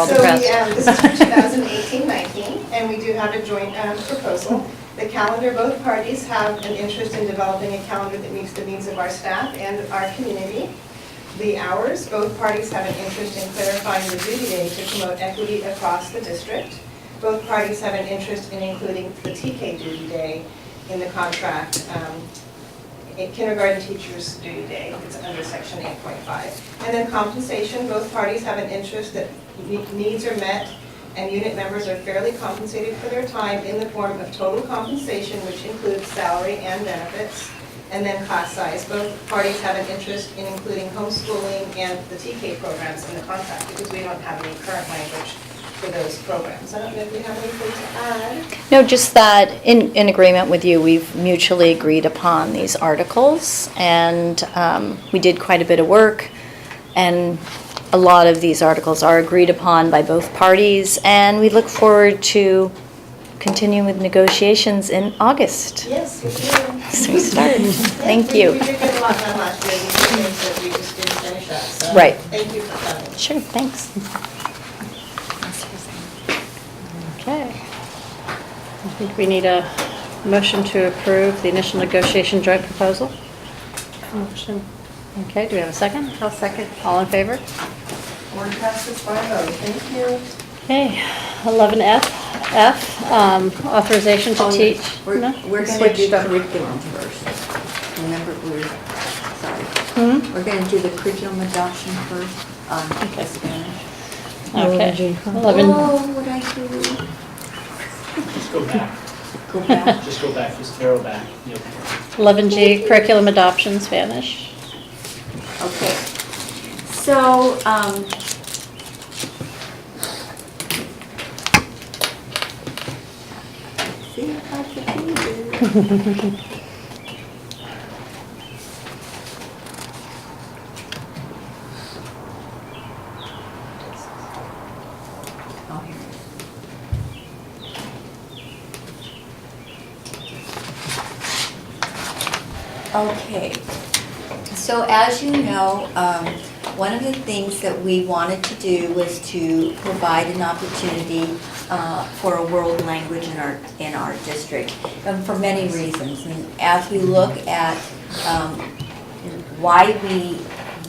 all So depressed. this is for 2018-19, and we do have a joint proposal. The calendar, both parties have an interest in developing a calendar that meets the needs of our staff and our community. The hours, both parties have an interest in clarifying the duty day to promote equity across the district. Both parties have an interest in including the TK duty day in the contract. Kindergarten teachers' duty day, it's under section 8.5. And then compensation, both parties have an interest that needs are met and unit members are fairly compensated for their time in the form of total compensation, which includes salary and benefits. And then class size, both parties have an interest in including homeschooling and the TK programs in the contract because we don't have any current language for those programs. I don't know if you have anything to add. No, just that in agreement with you, we've mutually agreed upon these articles, and we did quite a bit of work, and a lot of these articles are agreed upon by both parties, and we look forward to continuing with negotiations in August. Yes, we do. So we start. Thank you. We did get a lot done last year, these things that we just didn't finish up, so. Right. Thank you for coming. Sure, thanks. Okay. think we need a motion to approve the initial negotiation joint proposal. Motion. Okay, do we have a second? I'll second. All in favor? Board passes by vote. Thank you. Okay, 11F, authorization to teach. We're No? going to Switched do up. curriculum first. Remember, sorry. Hmm? We're going to do the curriculum adoption first on Spanish. Okay. 11, Oh, what I do? Just go back, Go back. just go back, just arrow back. You'll- 11G, curriculum adoption, Spanish. Okay. So, see if I can do it. Oh, here it is. Okay, so as you know, one of the things that we wanted to do was to provide an opportunity for a world language in our district, for many reasons. And as we look at why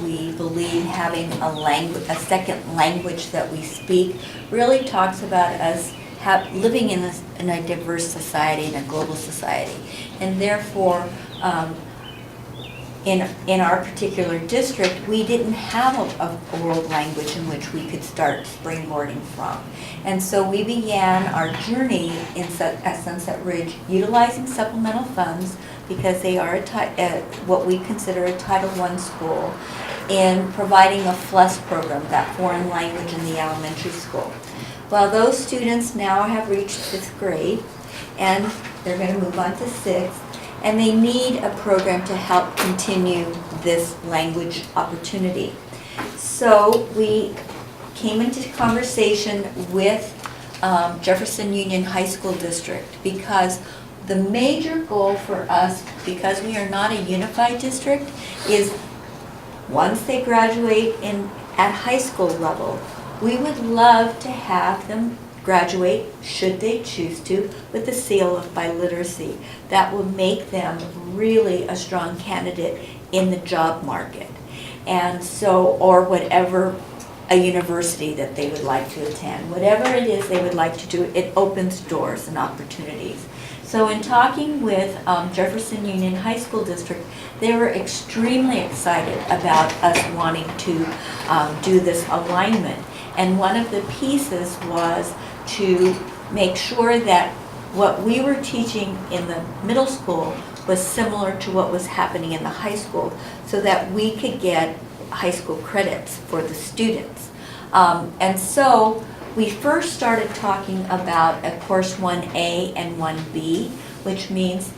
we believe having a second language that we speak really talks about us living in a diverse society, in a global society, and therefore. In our particular district, we didn't have a world language in which we could start springboarding from. And so we began our journey at Sunset Ridge utilizing supplemental funds because they are what we consider a Title I school in providing a FLUS program, that foreign language in the elementary school. Well, those students now have reached 5th grade and they're going to move on to 6th. And they need a program to help continue this language opportunity. So we came into conversation with Jefferson Union High School District because the major goal for us, because we are not a unified district, is once they graduate at high school level, we would love to have them graduate, should they choose to, with the seal of biliteracy. That will make them really a strong candidate in the job market. And so, or whatever, a university that they would like to attend. Whatever it is they would like to do, it opens doors and opportunities. So in talking with Jefferson Union High School District, they were extremely excited about us wanting to do this alignment. And one of the pieces was to make sure that what we were teaching in the middle school was similar to what was happening in the high school so that we could get high school credits for the students. And so we first started talking about a course 1A and 1B, which means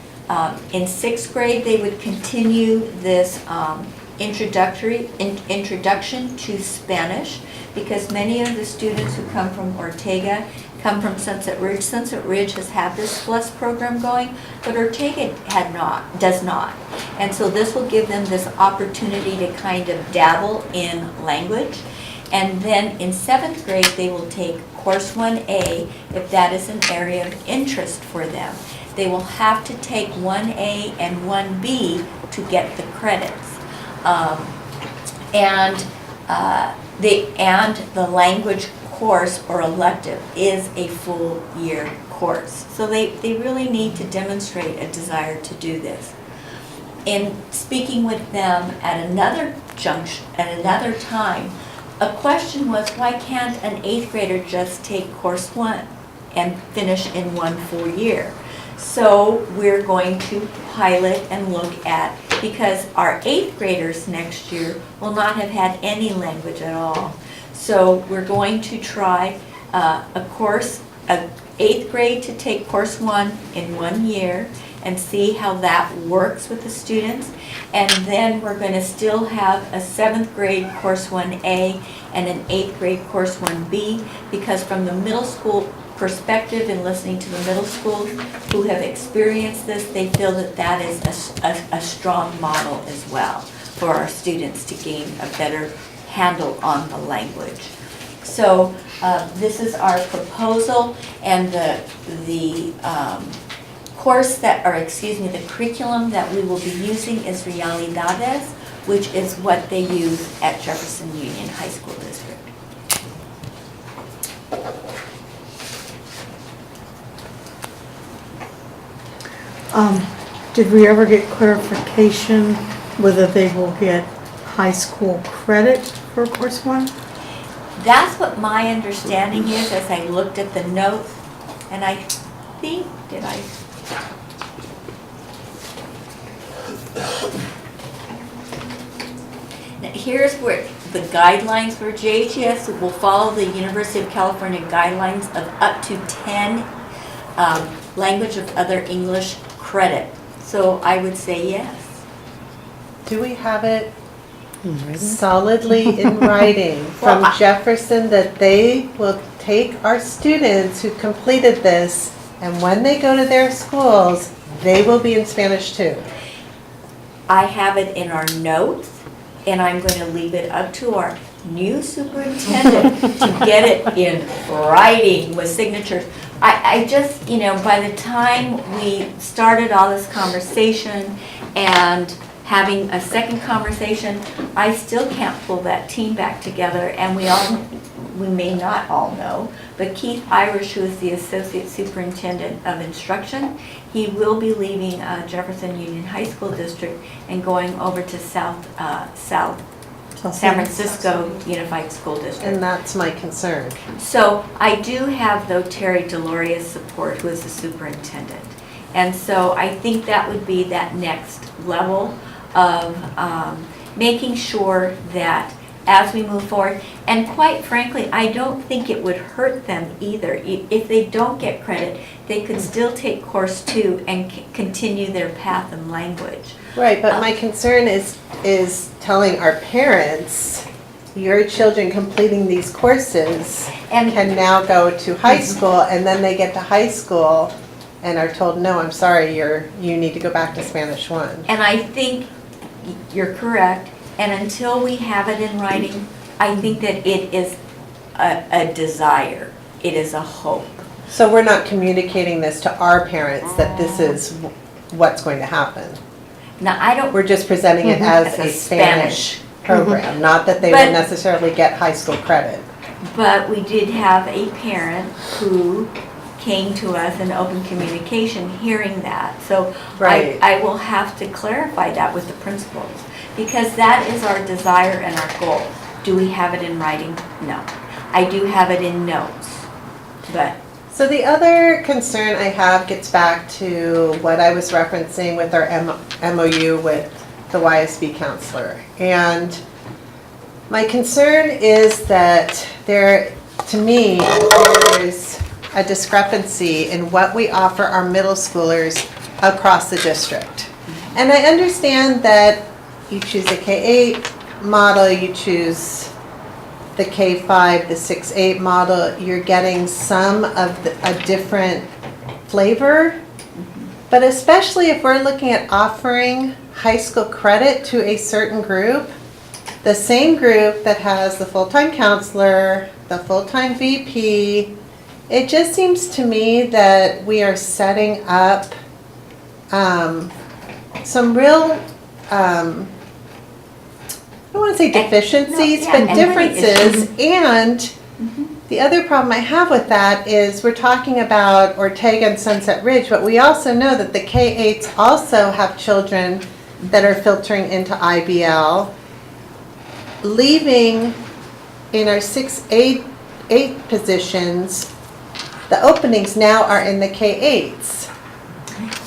in 6th grade they would continue this introduction to Spanish, because many of the students who come from Ortega come from Sunset Ridge. Sunset Ridge has had this FLUS program going, but Ortega does not. And so this will give them this opportunity to kind of dabble in language. And then in 7th grade, they will take course 1A if that is an area of interest for them. They will have to take 1A and 1B to get the credits. The language course or elective is a full year course. So they really need to demonstrate a desire to do this. In speaking with them at another time, a question was, why can't an 8th grader just take course 1 and finish in 1 full year? So we're going to pilot and look at, because our 8th graders next year will not have had any language at all. So we're going to try a 8th grade to take course 1 in 1 year and see how that works with the students. And then we're going to still have a 7th grade course 1A and an 8th grade course 1B, because from the middle school perspective and listening to the middle schools who have experienced this, they feel that that is a strong model as well for our students to gain a better handle on the language. So this is our proposal, and the course that, or excuse me, the curriculum that we will be using is Realidades, which is what they use at Jefferson Union High School District. Did we ever get clarification whether they will get high school credit for course one? That's what my understanding is as I looked at the notes, and I think, did I? Now, here's where the guidelines for JHS will follow the University of California guidelines of up to 10 language of other English credit. So I would say yes. Do we have it solidly in writing from Well, Jefferson that they will take our students who completed this, and when they go to their schools, they will be in Spanish too? I have it in our notes, and I'm going to leave it up to our new superintendent to get it in writing with signatures. I just, you know, by the time we started all this conversation and having a second conversation, I still can't pull that team back together, and we may not all know, but Keith Irish, who is the Associate Superintendent of Instruction, he will be leaving Jefferson Union High School District and going over to South San Francisco Unified School District. And that's my concern. So I do have, though, Terry Deloria's support, who is the superintendent. And so I think that would be that next level of making sure that as we move forward, and quite frankly, I don't think it would hurt them either. If they don't get credit, they could still take course 2 and continue their path in language. Right, but my concern is telling our parents, your children completing these courses And- can now go to high school, and then they get to high school and are told, no, I'm sorry, you need to go back to Spanish 1. And I think you're correct, and until we have it in writing, I think that it is a desire, it is a hope. So we're not communicating this to our parents that this is what's going to happen. Now, I don't. We're just presenting it as a Spanish program, not that they would But- necessarily get high school credit. But we did have a parent who came to us in open communication hearing that. So Right. I will have to clarify that with the principals, because that is our desire and our goal. Do we have it in writing? No. I do have it in notes, but So the other concern I have gets back to what I was referencing with our MOU with the YSB counselor. And my concern is that to me, there is a discrepancy in what we offer our middle schoolers across the district. And I understand that you choose a K-8 model, you choose the K-5, the 6-8 model, you're getting some of a different flavor. But especially if we're looking at offering high school credit to a certain group, the same group that has the full-time counselor, the full-time VP, it just seems to me that we are setting up some real, I don't want to say deficiencies, No, yeah, but equity differences. And the other problem I have with that is we're talking about Ortega and Sunset Ridge, but we also know that the K-8s also have children that are filtering into IBL, leaving in our 6-8 positions, the openings now are in the K-8s.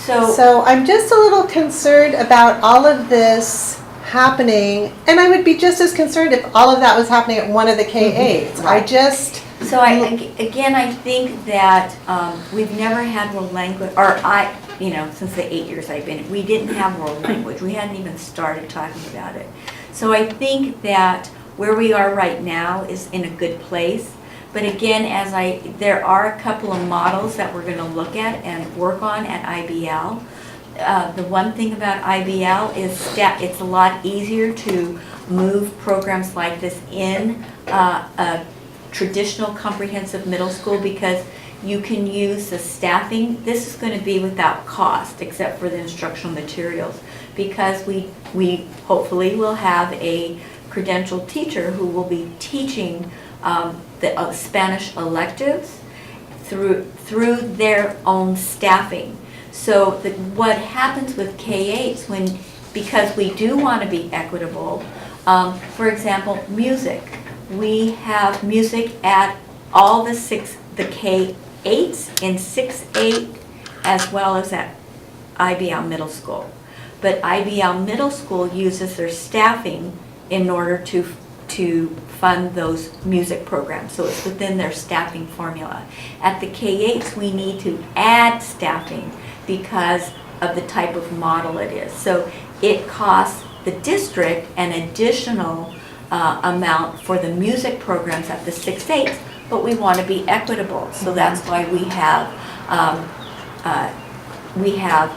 So I'm just a little concerned about all of this happening, and I would be just as concerned if all of that was happening at one of the K-8s. I just... So again, I think that we've never had world language, or since the 8 years I've been, we didn't have world language. We hadn't even started talking about it. So I think that where we are right now is in a good place. But again, there are a couple of models that we're going to look at and work on at IBL. The one thing about IBL is it's a lot easier to move programs like this in a traditional comprehensive middle school because you can use the staffing. This is going to be without cost except for the instructional materials because we hopefully will have a credentialed teacher who will be teaching the Spanish electives through their own staffing. So what happens with K-8s because we do want to be equitable, for example, music. We have music at all the K-8s in 6-8 as well as at IBL Middle School. But IBL Middle School uses their staffing in order to fund those music programs. So it's within their staffing formula. At the K-8s, we need to add staffing because of the type of model it is. So it costs the district an additional amount for the music programs at the 6-8s, but we want to be equitable. So that's why we have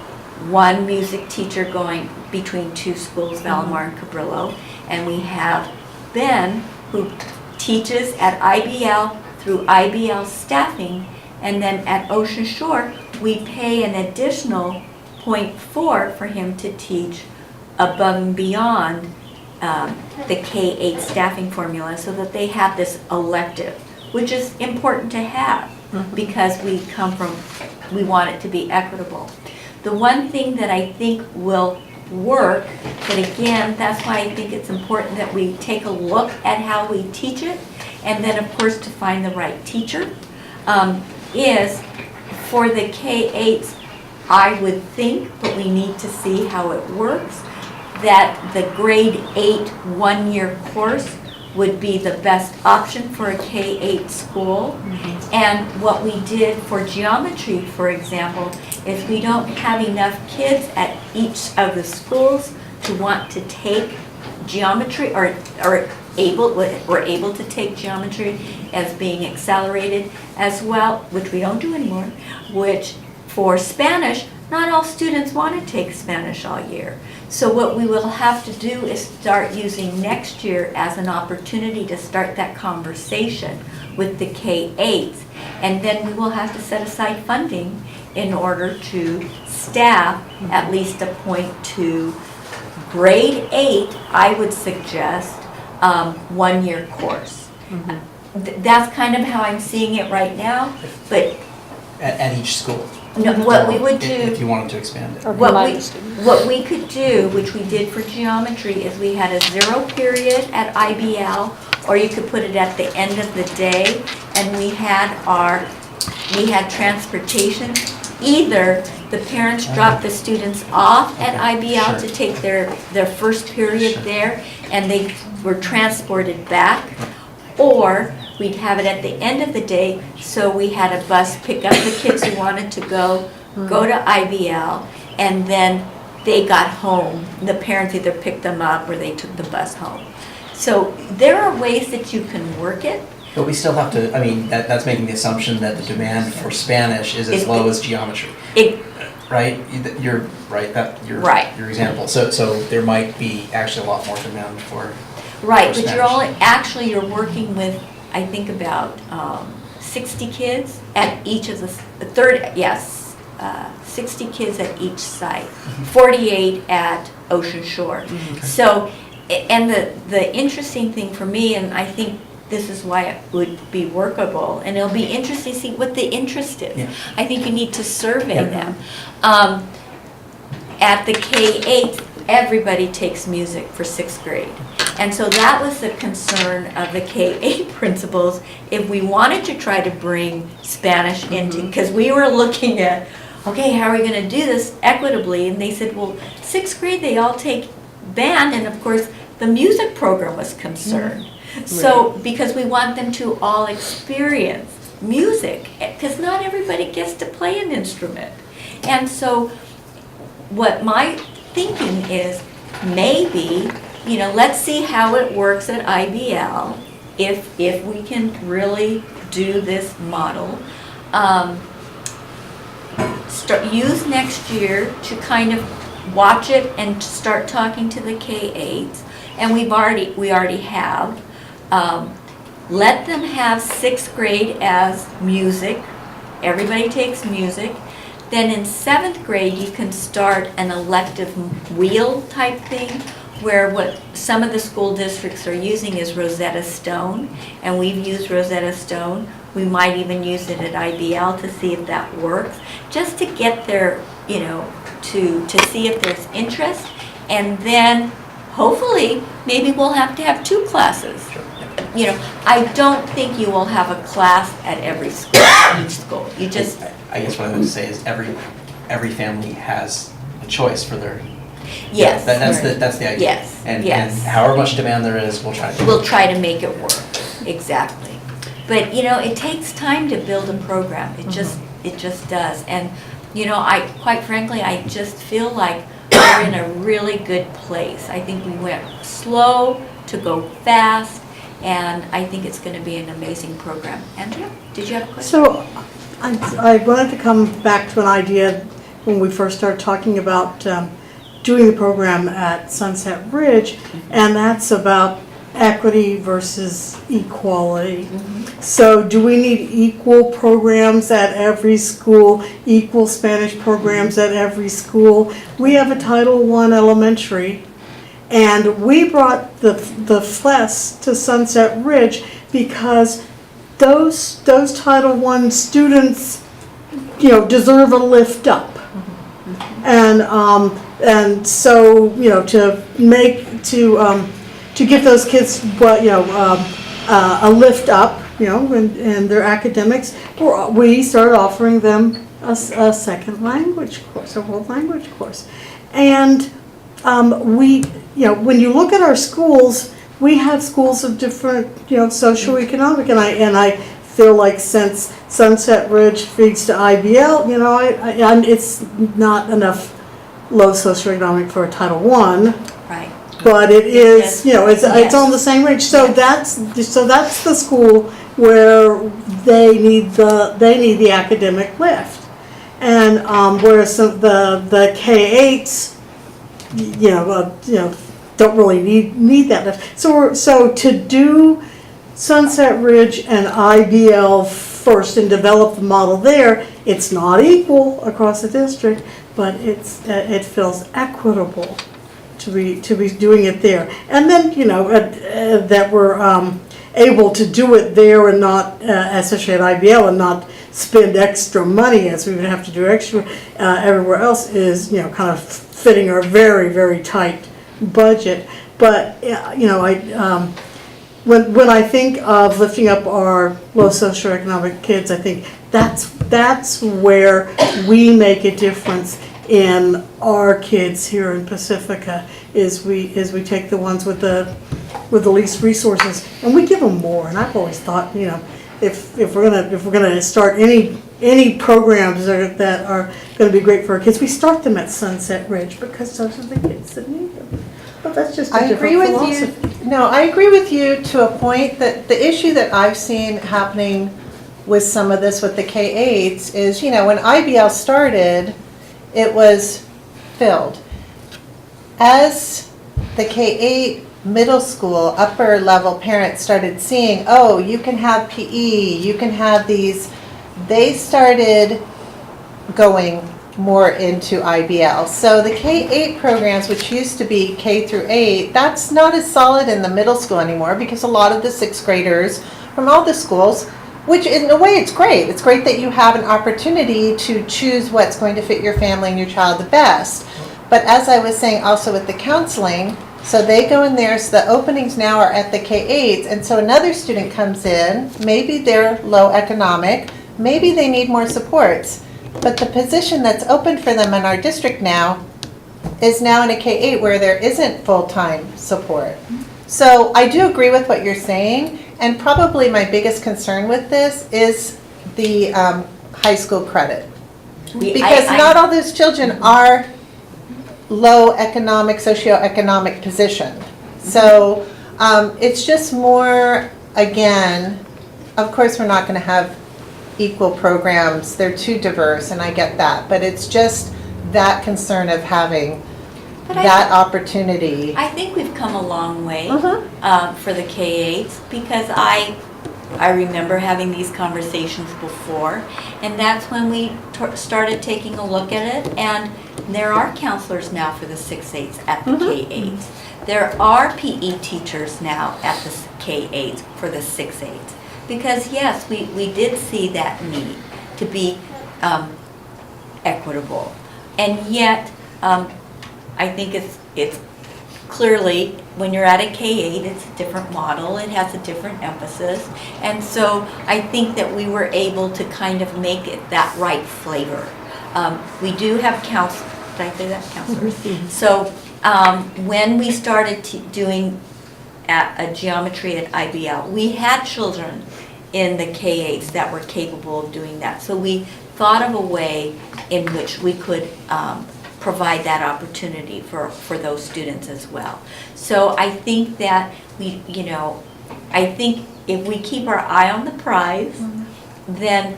one music teacher going between two schools, Valamar and Cabrillo, and we have Ben who teaches at IBL through IBL staffing, and then at Ocean Shore we pay an additional 0.4 for him to teach above and beyond the K-8 staffing formula so that they have this elective, which is important to have because we want it to be equitable. The one thing that I think will work, but again, that's why I think it's important that we take a look at how we teach it, and then of course to find the right teacher, is for the K-8s, I would think, but we need to see how it works, that the grade 8 one-year course would be the best option for a K-8 school. And what we did for geometry, for example, is we don't have enough kids at each of the schools to want to take geometry or we're able to take geometry as being accelerated as well, which we don't do anymore, which for Spanish, not all students want to take Spanish all year. So what we will have to do is start using next year as an opportunity to start that conversation with the K-8s. And then we will have to set aside funding in order to staff at least a .2 grade 8, I would suggest, one-year course. That's kind of how I'm seeing it right now, but At each school. no, what we would do. If you wanted to expand it. What we could do, which we did for geometry, is we had a 0 period at IBL, or you could put it at the end of the day, and we had transportation. Either the parents dropped the students off at IBL to take their first period there, and they were transported back, or we'd have it at the end of the day, so we had a bus pick up the kids who wanted to go to IBL, and then they got home. The parents either picked them up or they took the bus home. So there are ways that you can work it. But we still have to, I mean, that's making the assumption that the demand for Spanish is as low as geometry. Right? You're right, your example. So there might be actually a lot more demand for Right, for but you're working with, I think about 60 kids at each of the 60 kids at each site, 48 at Ocean Shore. So, and the interesting thing for me, and I think this is why it would be workable, and it'll be interesting to see what the interest is. Yeah. I think you need to survey them. At the K-8, everybody takes music for 6th grade. And so that was the concern of the K-8 principals, if we wanted to try to bring Spanish into, because we were looking at, okay, how are we going to do this equitably? And they said, well, 6th grade, they all take band, and of course, the music program was concerned. So, because we want them to all experience music, because not everybody gets to play an instrument. And so, what my thinking is, maybe, let's see how it works at IBL, if we can really do this model. Use next year to kind of watch it and start talking to the K-8s, and we already have. let them have 6th grade as music. Everybody takes music. Then in 7th grade, you can start an elective wheel type thing, where what some of the school districts are using is Rosetta Stone, and we've used Rosetta Stone. We might even use it at IBL to see if that works, just to get their, to see if there's interest, and then hopefully, maybe we'll have to have 2 classes. I don't think you will have a class at every school, each school. You just, I guess what I would say is every family has a choice for their. yes. That's the idea. Yes, And yes. however much demand there is, we'll try to. We'll try to make it work, exactly. But, it takes time to build a program. It just does. And, quite frankly, I just feel like we're in a really good place. I think we went slow to go fast, and I think it's going to be an amazing program. Andrea, did you have a question? So I wanted to come back to an idea when we first started talking about doing the program at Sunset Ridge, and that's about equity versus equality. So do we need equal programs at every school, equal Spanish programs at every school? We have a Title I elementary, and we brought the FLES to Sunset Ridge because those Title I students, deserve a lift up. And so, to give those kids a lift up, in their academics, we started offering them a second language course, a world language course. And when you look at our schools, we have schools of different, socioeconomic, and I feel like since Sunset Ridge feeds to IBL, it's not enough low socioeconomic for a Title I. Right. But it is, it's on the same range. So that's the school where they need the academic lift, and whereas the K-8s, don't really need that lift. So to do Sunset Ridge and IBL first and develop the model there, it's not equal across the district, but it feels equitable to be doing it there. And then, that we're able to do it there and not, especially at IBL, and not spend extra money as we would have to do extra everywhere else, is, kind of fitting our very, very tight budget. But, when I think of lifting up our low socioeconomic kids, I think that's where we make a difference in our kids here in Pacifica, is we take the ones with the least resources and we give them more. And I've always thought, if we're gonna start any programs that are gonna be great for our kids, we start them at Sunset Ridge, because those are the kids that need them. But that's just a different philosophy. I agree with you to a point. That the issue that I've seen happening with some of this with the K-8s is, when IBL started, it was filled. As the K-8 middle school, upper level parents started seeing, oh, you can have PE, you can have these, they started going more into IBL. So the K-8 programs, which used to be K through 8, that's not as solid in the middle school anymore, because a lot of the 6th graders from all the schools, which in a way it's great. It's great that you have an opportunity to choose what's going to fit your family and your child the best. But as I was saying also with the counseling, so they go in there, so the openings now are at the K-8s, and so another student comes in, maybe they're low economic, maybe they need more supports. But the position that's open for them in our district now is now in a K-8 where there isn't full-time support. So I do agree with what you're saying, and probably my biggest concern with this is the high school credit. Because not all those children are low economic, socioeconomic position. So it's just more, again, of course we're not going to have equal programs. They're too diverse, and I get that. But it's just that concern of having that opportunity. I think we've come a long way for the K-8s, because I I remember having these conversations before, and that's when we started taking a look at it, and there are counselors now for the 6-8s at the K-8s. There are PE teachers now at the K-8s for the 6-8s. Because yes, we did see that need to be equitable. And yet, I think it's clearly, when you're at a K-8, it's a different model, it has a different emphasis. And so I think that we were able to kind of make it that right flavor. We do have counselors, did I say that? Counselors. So when we started doing a geometry at IBL, we had children in the K-8s that were capable of doing that. So we thought of a way in which we could provide that opportunity for those students as well. So I think that I think if we keep our eye on the prize, then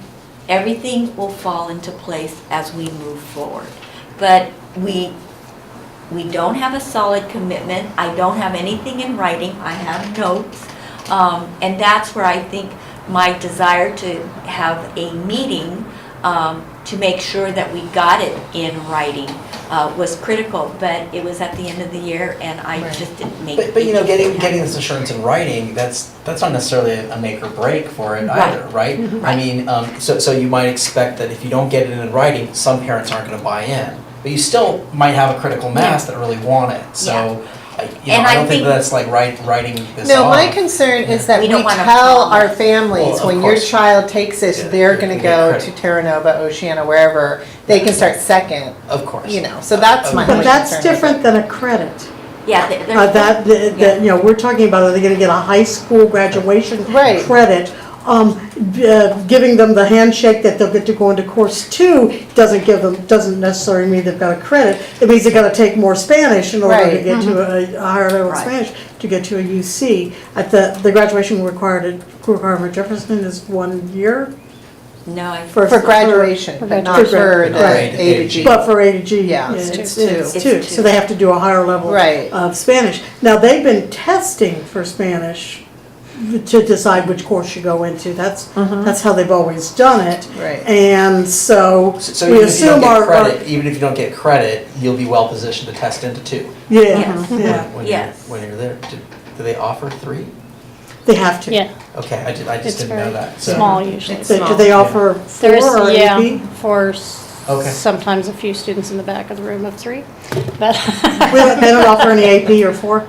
everything will fall into place as we move forward. But we don't have a solid commitment. I don't have anything in writing. I have notes. And that's where I think my desire to have a meeting to make sure that we got it in writing was critical, but it was at the end of the year, and I just didn't make it. But getting this assurance in writing, that's not necessarily a make or break for it either, right? I mean, so you might expect that if you don't get it in writing, some parents aren't going to buy in, but you still might have a critical mass that really want it. So. I don't think that's like writing this off. No, my concern is that we don't wanna tell our promise. families, Well, when of your course. child takes this, they're gonna get go credit. to Terra Nova, Oceana, wherever, they can start second, Of course. so that's my But only that's concern with different it. than a credit. Yeah, We're talking about, are they gonna get a high school graduation Right. credit? Giving them the handshake that they'll get to go into course 2 doesn't necessarily mean they've got a credit. It means they've gotta take more Spanish in order to Right. get to a higher level of Right. Spanish, to get to a UC. At the graduation requirement Jefferson is 1 year? No, For graduation, but not for the Right. A to G. But for A to G, Yeah, it's it's two. two. It's It's two, two. so they have to do a higher level Right. of Spanish. Now, they've been testing for Spanish to decide which course you go into. That's how they've always done it. Right. And so So we even if you don't assume get our. credit, even if you don't get credit, you'll be well positioned to test into 2. Yeah, Yes. yeah, When you're there. Do they offer 3? they have to. Yeah, Okay, I just it's didn't know very that. So- small usually. Do they offer 4 There's, or yeah, AP? for Okay. sometimes a few students in the back of the room of 3, but They don't offer any AP or 4?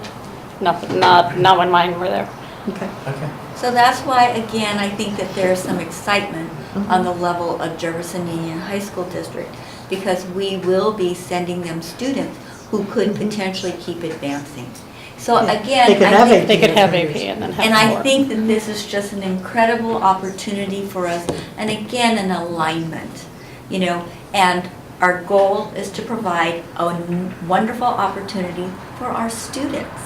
not when mine were there. Okay. Okay. So that's why, again, I think that there's some excitement on the level of Jefferson Union High School District, because we will be sending them students who could potentially keep advancing. So again, They could I have think- AP. They could have AP and then have And I more. think that this is just an incredible opportunity for us, and again, an alignment, and our goal is to provide a wonderful opportunity for our students,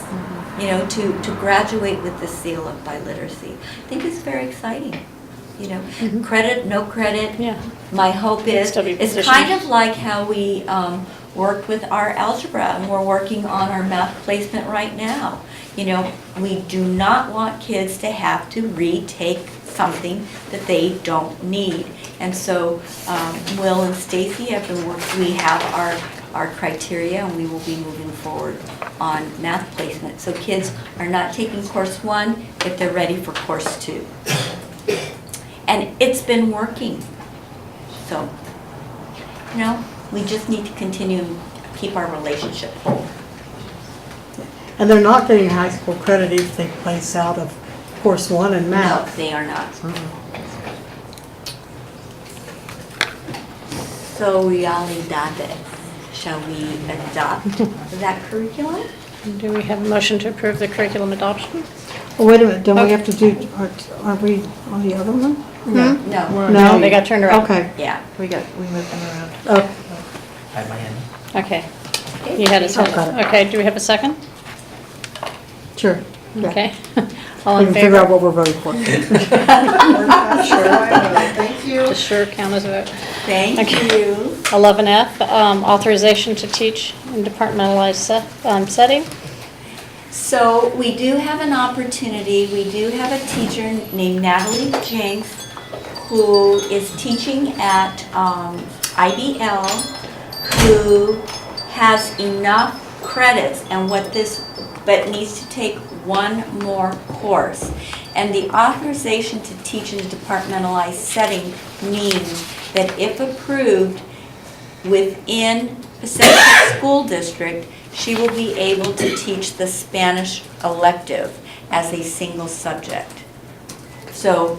to graduate with the seal of biliteracy. I think it's very exciting, credit, no credit. Yeah. My hope is, Still be it's positioned. kind of like how we worked with our algebra, and we're working on our math placement right now. We do not want kids to have to retake something that they don't need. And so Will and Stacy have been working, we have our criteria, and we will be moving forward on math placement. So kids are not taking course 1 if they're ready for course 2. And it's been working. So, we just need to continue, keep our relationship whole. And they're not getting high school credit if they place out of course 1 in No, math. they are not. So realidades, shall we adopt that curriculum? Do we have a motion to approve the curriculum adoption? Oh, wait a minute, don't we have to do, are we on the other one? No. No. They got turned around. Okay. Yeah. We moved them around. Okay. I have my hand. Okay. You had a second. got it. Okay, do we have a second? Sure. Yeah. Okay. All We in can figure out favor? what we're voting for. Thank you. Does sure count as a vote? Thank Okay. you. 11F, authorization to teach in departmentalized setting. So we do have an opportunity, we do have a teacher named Natalie Jenks who is teaching at IBL, who has enough credits but needs to take one more course. And the authorization to teach in a departmentalized setting means that if approved within Pacifica School District, she will be able to teach the Spanish elective as a single subject. So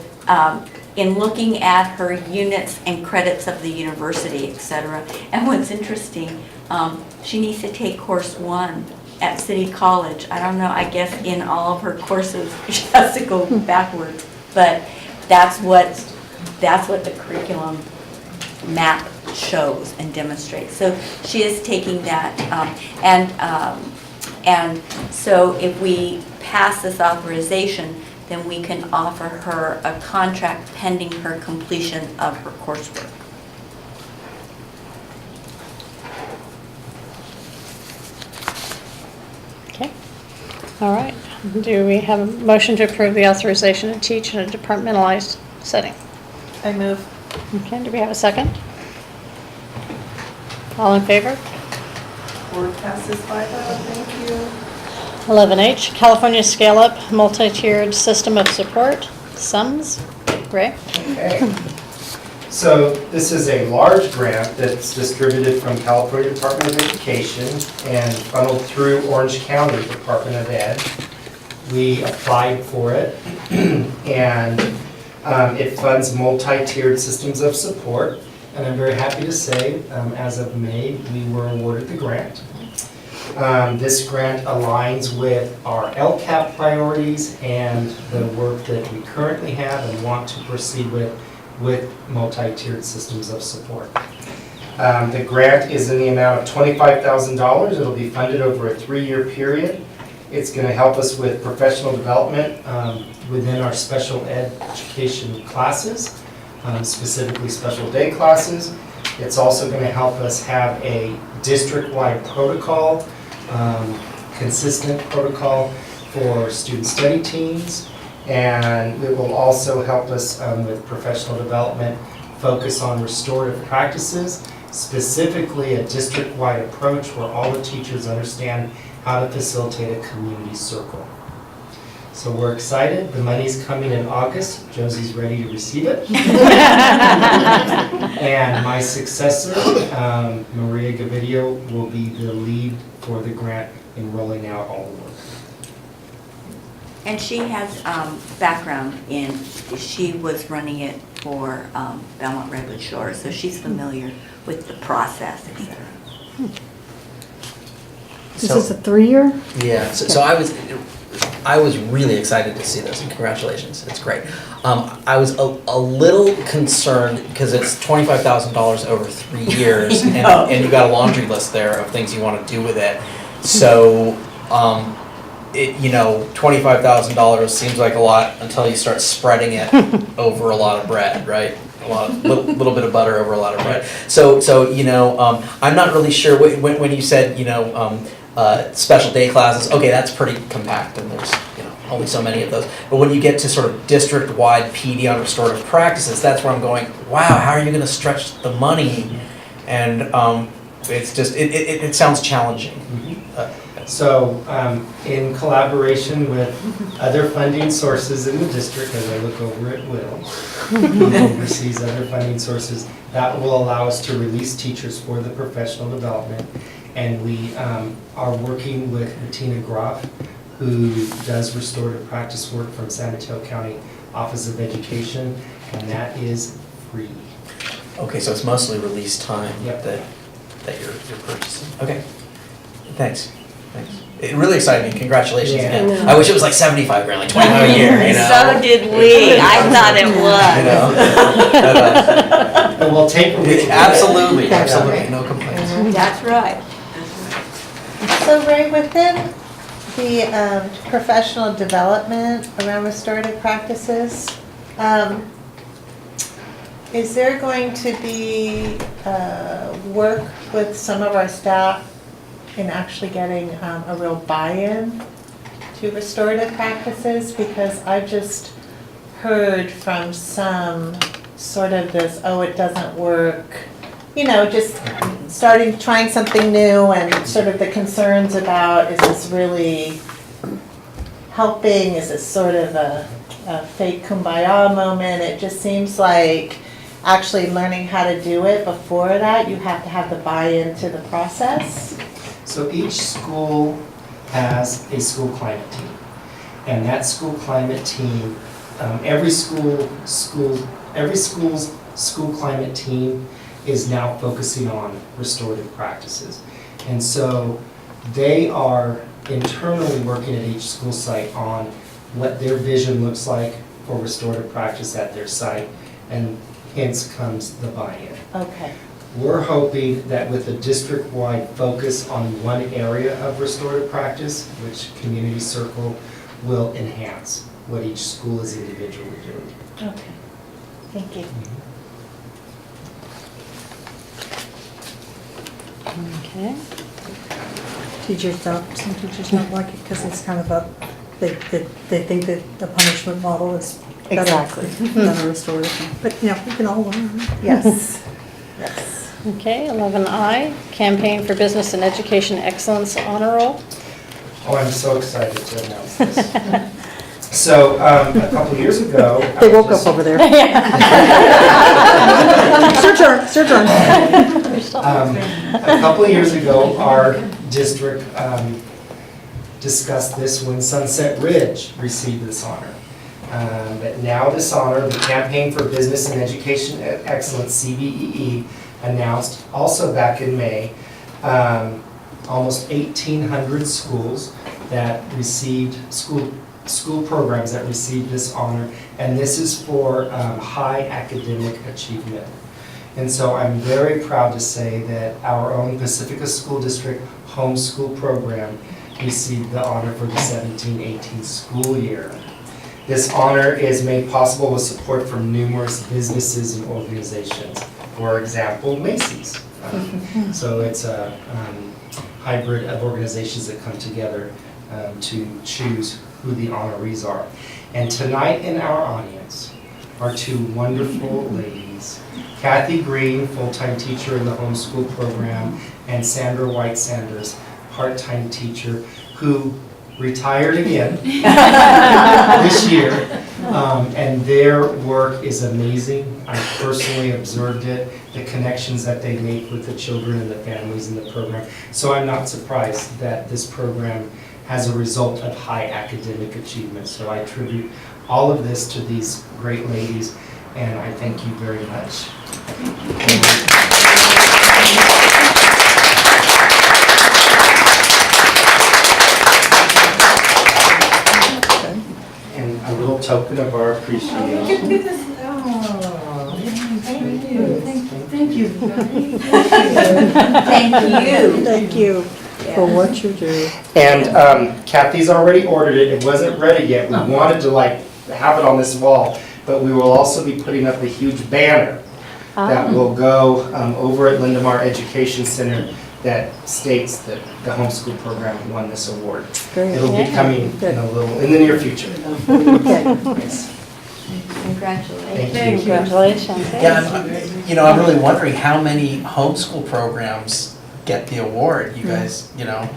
in looking at her units and credits of the university, etc. And what's interesting, she needs to take course 1 at City College. I don't know, I guess in all of her courses, she has to go backwards. But that's what the curriculum map shows and demonstrates. So she is taking that, and so if we pass this authorization, then we can offer her a contract pending her completion of her coursework. Okay. All right. Do we have a motion to approve the authorization to teach in a departmentalized setting? I move. Okay, do we have a second? All in favor? Board passes 5-0, thank you. 11H, California Scale-Up Multi-Tiered System of Support, SUMS. Ray? Okay. So this is a large grant that's distributed from California Department of Education and funneled through Orange County Department of Ed. We applied for it, and it funds multi-tiered systems of support. And I'm very happy to say, as of May, we were awarded the grant. This grant aligns with our LCAP priorities and the work that we currently have and want to proceed with multi-tiered systems of support. The grant is in the amount of $25,000. It'll be funded over a 3-year period. It's going to help us with professional development within our special ed education classes, specifically special day classes. It's also going to help us have a district-wide protocol, consistent protocol for student study teams, and it will also help us with professional development, focus on restorative practices, specifically a district-wide approach where all the teachers understand how to facilitate a community circle. So we're excited. The money's coming in August. Josie's ready to receive it. And my successor, Maria Gavidio, will be the lead for the grant in rolling out all the work. And she has background in, she was running it for Belmont Redwood Shores, so she's familiar with the process, et cetera. Is this a 3-year? Yeah, so I was really excited to see this, and congratulations, it's great. I was a little concerned because it's $25,000 over 3 years, and you got a laundry list there of things you want to do with it. So, $25,000 seems like a lot until you start spreading it over a lot of bread, right? Little bit of butter over a lot of bread. So I'm not really sure when you said special day classes. Okay, that's pretty compact, and there's only so many of those. But when you get to sort of district-wide PD on restorative practices, that's where I'm going. Wow, how are you going to stretch the money? And it's just it sounds challenging. So in collaboration with other funding sources in the district, as I look over at Will, who oversees other funding sources, that will allow us to release teachers for the professional development. And we are working with Bettina Groff, who does restorative practice work from San Mateo County Office of Education, and that is free. Okay, so it's mostly release time that you're purchasing. Okay, thanks. It really excited me. Congratulations again. I wish it was like 75 grand, like 25 a year. So did we. I thought it was. But we'll take it. Absolutely, no complaints. That's right. So Ray, within the professional development around restorative practices, is there going to be work with some of our staff in actually getting a real buy-in to restorative practices? Because I've just heard from some sort of this, oh, it doesn't work, you know, just trying something new and sort of the concerns about, is this really helping? Is this sort of a fake kumbaya moment? It just seems like actually learning how to do it before that, you have to have the buy-in to the process. So each school has a school climate team. And that school climate team, every school's school climate team is now focusing on restorative practices. And so they are internally working at each school site on what their vision looks like for restorative practice at their site, and hence comes the buy-in. Okay. We're hoping that with a district-wide focus on one area of restorative practice, which Community Circle will enhance what each school is individually doing. Okay. Thank you. Okay. Some teachers don't like it because it's kind of they think that the punishment model is better Exactly. than a restorative. But, you know, we can all learn. Yes. Yes. Okay, 11I, Campaign for Business and Education Excellence Honor Roll. Oh, I'm so excited to announce this. So, a couple years ago. They woke up over there. It's your turn, it's your turn. A couple of years ago, our district discussed this when Sunset Ridge received this honor. But now this honor, the Campaign for Business and Education Excellence, CBEE, announced also back in May, almost 1,800 schools that received, school programs that received this honor, and this is for high academic achievement. And so I'm very proud to say that our own Pacifica School District homeschool program received the honor for the 17-18 school year. This honor is made possible with support from numerous businesses and organizations. For example, Macy's. So it's a hybrid of organizations that come together to choose who the honorees are. And tonight in our audience are two wonderful ladies, Kathy Green, full-time teacher in the homeschool program, and Sandra White Sanders, part-time teacher, who retired again this year, and their work is amazing. I personally observed it, the connections that they make with the children and the families in the program. So I'm not surprised that this program has a result of high academic achievement. So I attribute all of this to these great ladies, and I thank you very much. And a little token of our appreciation. We can do this. Oh, thank you. Thank you. Thank you for what you do. And Kathy's already ordered it. It wasn't ready yet. We wanted to have it on this wall, but we will also be putting up a huge banner that will go over at Lindemar Education Center that states that the homeschool program won this award. Great. It'll be coming in the near future. Yes. Congratulations. Thank you. Congratulations. Yeah, I'm really wondering how many homeschool programs get the award. You guys, There are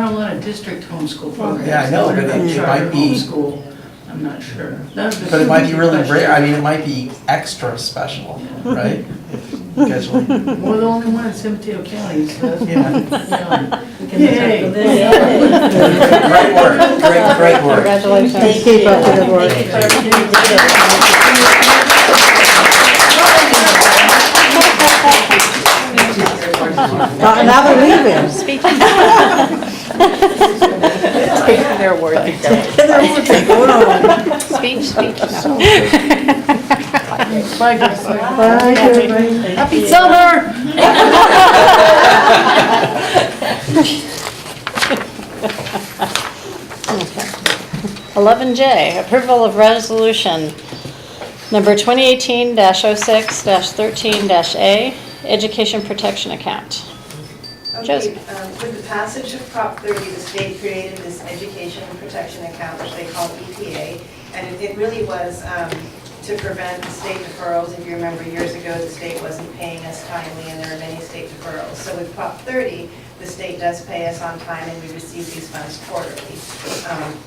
a lot of district homeschool programs. Yeah, I know, but that are it charter might be- homeschool. I'm not sure. but it might be really rare. I mean, it might be extra special, right? You guys will- We're the only one in San Mateo County, so that's, Yeah. Yay. Great work, great work. Congratulations. Keep up the good work. Now they're leaving. Their word. Going on. Speech. No. Bye, guys. Bye, everybody. Happy summer. 11J, approval of resolution number 2018-06-13-A, education protection account. Okay, Josie. with passage of Prop 30, the state created this education protection account, which they call EPA, and it really was to prevent state deferrals. If you remember years ago, the state wasn't paying us timely, and there were many state deferrals. So with Prop 30, the state does pay us on time, and we receive these funds quarterly.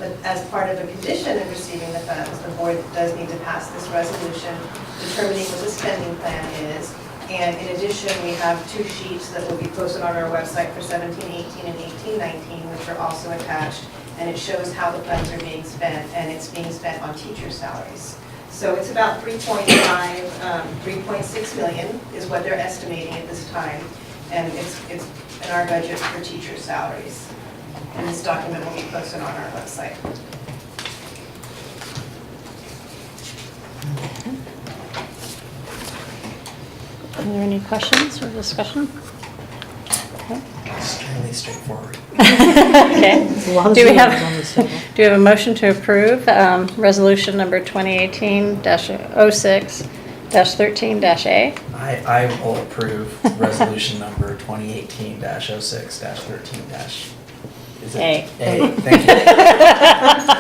But as part of a condition of receiving the funds, the board does need to pass this resolution determining what the spending plan is. And in addition, we have 2 sheets that will be posted on our website for 17-18 and 18-19, which are also attached. And it shows how the funds are being spent, and it's being spent on teacher salaries. So it's about 3.6 million is what they're estimating at this time. And it's in our budget for teacher salaries. And this document will be posted on our website. Are there any questions or discussion? Okay. Extremely straightforward. Okay. As long as Do we you have, know it's on the table. do we have a motion to approve resolution number 2018-06-13-A? I will approve resolution number 2018-06-13- is it A. A, thank you.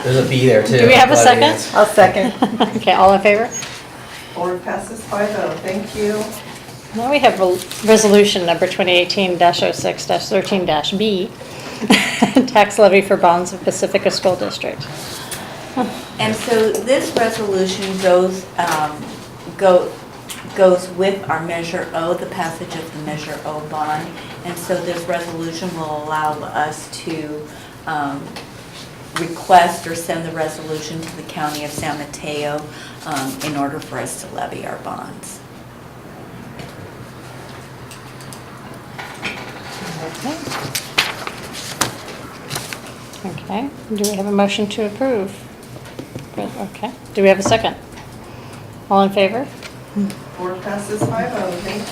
There's a B there too. Do we have a Glad second? it is. I'll second. Okay, all in favor? Board passes 5-0. Thank you. Now we have resolution number 2018-06-13-B, tax levy for bonds of Pacifica School District. And so this resolution goes with our Measure O, the passage of the Measure O bond. And so this resolution will allow us to request or send the resolution to the County of San Mateo in order for us to levy our bonds. Okay, do we have a motion to approve? Good, okay. Do we have a second? All in favor? Board passes 5-0. Thank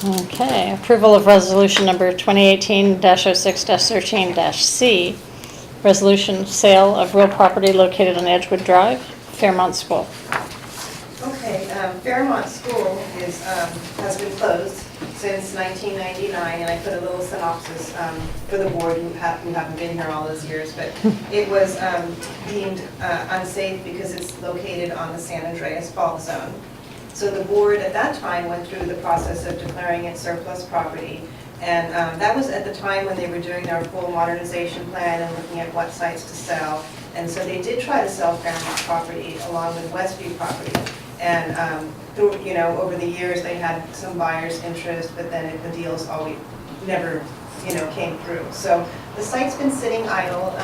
you. Okay, approval of resolution number 2018-06-13-C, resolution sale of real property located on Edgewood Drive, Fairmont School. Okay, Fairmont School has been closed since 1999, and I put a little synopsis for the board who haven't been here all those years, but it was deemed unsafe because it's located on the San Andreas Fault Zone. So the board at that time went through the process of declaring it surplus property, and that was at the time when they were doing their full modernization plan and looking at what sites to sell. And so they did try to sell Fairmont property along with Westview property. And through, over the years, they had some buyers' interest, but then the deals always never, came through. So the site's been sitting idle.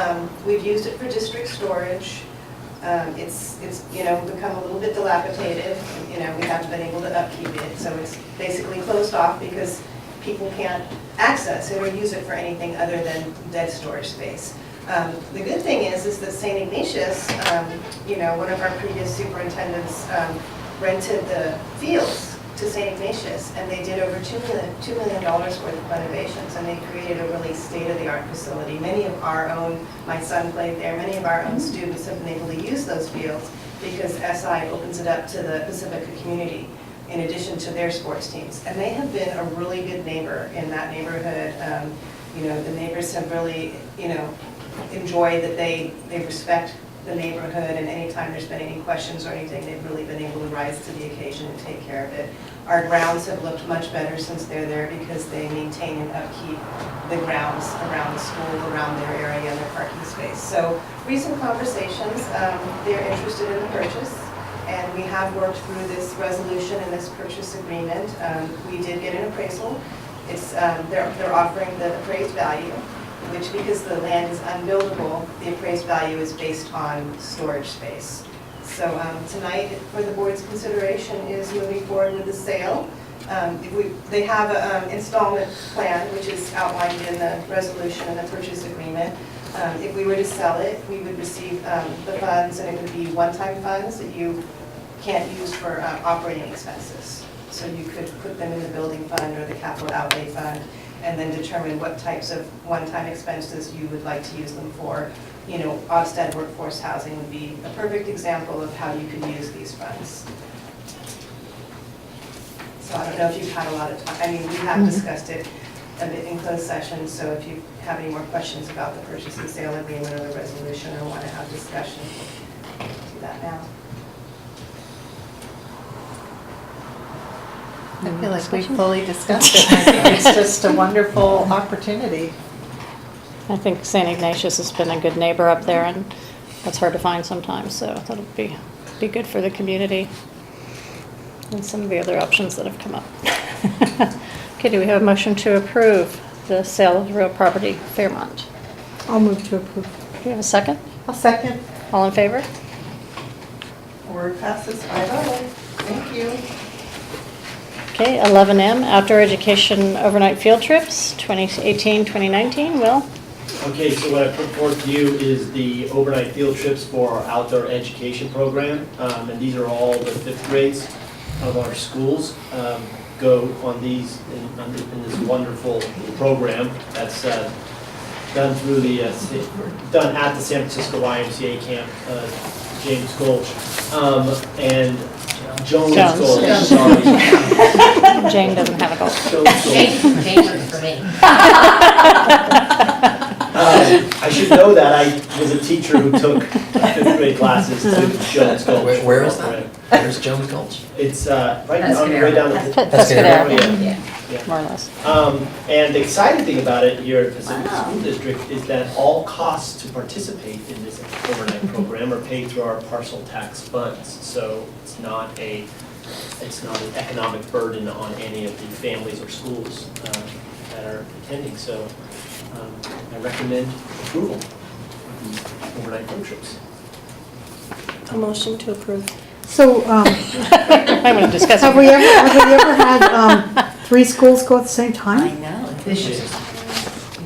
We've used it for district storage. It's become a little bit dilapidated. We haven't been able to upkeep it. So it's basically closed off because people can't access it or use it for anything other than dead storage space. The good thing is that St. Ignatius, one of our previous superintendents rented the fields to St. Ignatius, and they did over $2 million worth of renovations, and they created a really state-of-the-art facility. Many of our own, my son played there, many of our own students have been able to use those fields because SI opens it up to the Pacifica community in addition to their sports teams. And they have been a really good neighbor in that neighborhood. The neighbors have really, enjoy that they respect the neighborhood, and anytime there's been any questions or anything, they've really been able to rise to the occasion and take care of it. Our grounds have looked much better since they're there because they maintain and upkeep the grounds around the school, around their area and their parking space. So recent conversations, they're interested in the purchase, and we have worked through this resolution and this purchase agreement. We did get an appraisal. It's they're offering the appraised value, which, because the land is unbuildable, the appraised value is based on storage space. So tonight, for the board's consideration, is moving forward with the sale. They have an installment plan, which is outlined in the resolution and the purchase agreement. If we were to sell it, we would receive the funds, and it would be one-time funds that you can't use for operating expenses. So you could put them in the building fund or the capital outlay fund, and then determine what types of one-time expenses you would like to use them for. Ofsted Workforce Housing would be a perfect example of how you could use these funds. So I don't know if you've had a lot of time, we have discussed it. a bit in closed session, so if you have any more questions about the purchase and sale agreement or the resolution or want to have discussion, do that now. I feel like we fully discussed it. I think it's just a wonderful opportunity. I think St. Ignatius has been a good neighbor up there, and that's hard to find sometimes, so that'll be good for the community. And some of the other options that have come up. Okay, do we have a motion to approve the sale of real property, Fairmont? I'll move to approve. Do you have a second? I'll second. All in favor? Word passes 5-0. Thank you. Okay, 11M, outdoor education overnight field trips, 2018-2019. Will? Okay, so what I put forth to you is the overnight field trips for our outdoor education program. And these are all the 5th grades of our schools go on these in this wonderful program that's done through the done at the San Francisco YMCA camp, James Gulch, and Jones Gulch. Sorry, Jane doesn't have a goal. Jane works for me. I should know that. I was a teacher who took 5th grade classes to Jones Gulch. Where is that? Where's Jones Gulch? It's right down the. Pescadero. Yeah. More or less. And the exciting thing about it here at the School District is that all costs to participate in this overnight program are paid through our parcel tax funds. So it's not an economic burden on any of the families or schools that are attending. So I recommend approval of these overnight road trips. A motion to approve. So, I want to discuss it. have we ever had 3 schools go at the same I time? know. This year.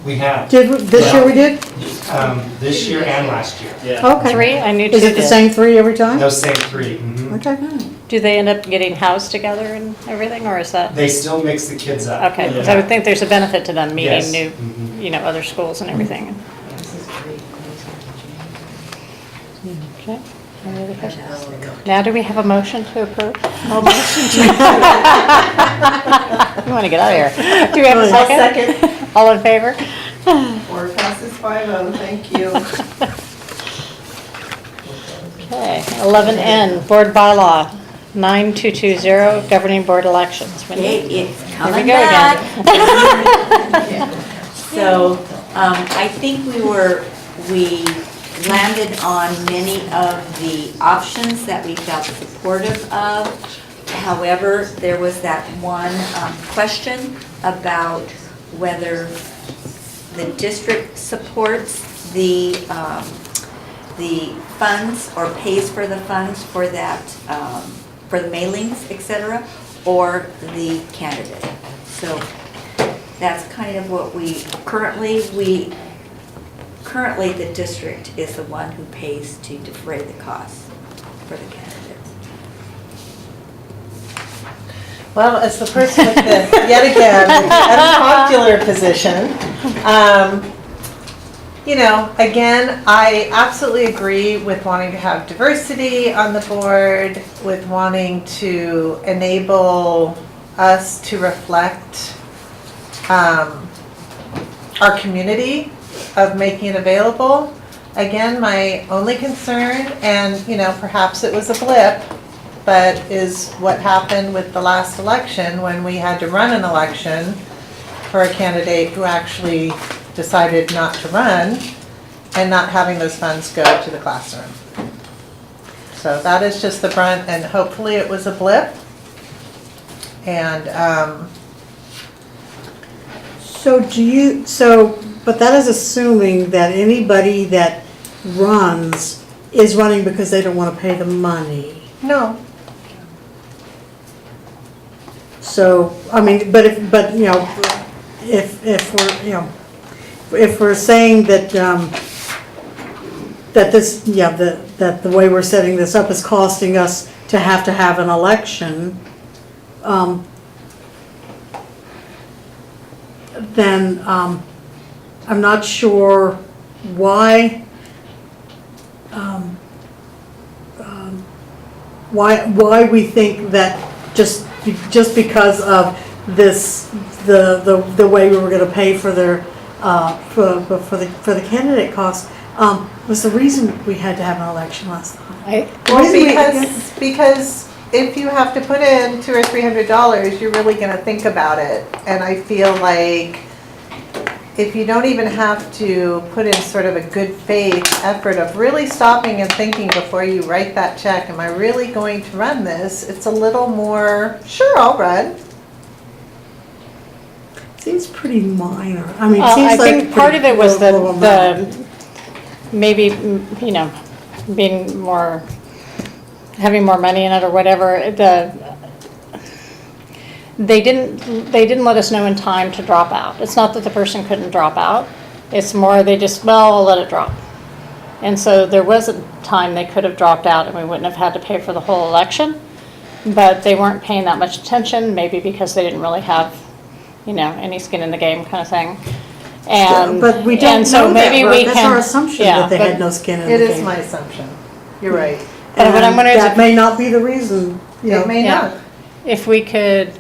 We have. This year we did? This year and last year. Yeah. Okay. 3? I knew 2 Is it the did. same 3 every time? Those same 3. Mhm. Okay. Do they end up getting housed together and everything, or is that? They still mix the kids up. Okay, because I would think there's a benefit to them Yes. meeting Mhm. new, other schools and everything. Okay, any other questions? Now do we have a motion to approve? I'll motion to. You want to get out of here. Do we have a I'll second? second. All in favor? Word passes 5-0. Thank you. Okay, 11N, Board Bylaw 9220, Governing Board Elections. Wendy? It's Here we coming go back. again. So, I think we landed on many of the options that we felt supportive of. However, there was that one question about whether the district supports the funds or pays for the funds for that, for the mailings, et cetera, or the candidate. So that's kind of what currently the district is the one who pays to defray the costs for the candidate. Well, as the person with the, yet again, unpopular position, again, I absolutely agree with wanting to have diversity on the board, with wanting to enable us to reflect our community of making it available. Again, my only concern, and perhaps it was a blip, but is what happened with the last election when we had to run an election for a candidate who actually decided not to run, and not having those funds go to the classroom. So that is just the brunt, and hopefully it was a blip. And but that is assuming that anybody that runs is running because they don't want to pay the money. no, So, I mean, if we're saying that, that the way we're setting this up is costing us to have an election, then, I'm not sure why, why we think that just because of the way we were gonna pay for their, for the candidate costs, was the reason we had to have an election last time. Well, because if you have to put in $200 or $300, you're really gonna think about it. And I feel like if you don't even have to put in sort of a good faith effort of really stopping and thinking before you write that check, am I really going to run this? It's a little more, sure, I'll run. Seems pretty minor. I mean, it Well, I seems like. think part of it was pretty low amount. the, maybe, you know, being more, having more money in it or whatever, they didn't let us know in time to drop out. It's not that the person couldn't drop out, it's more they just, well, I'll let it drop. And so there was a time they could have dropped out and we wouldn't have had to pay for the whole election, but they weren't paying that much attention, maybe because they didn't really have, you know, any skin in the game kind of thing. And But we don't and so know maybe that, we right? That's can- our assumption yeah, that they but had no skin in the game. It is my assumption. You're right. But what I'm wondering is That if- may not be the reason, you know. It may Yeah. not. If we could,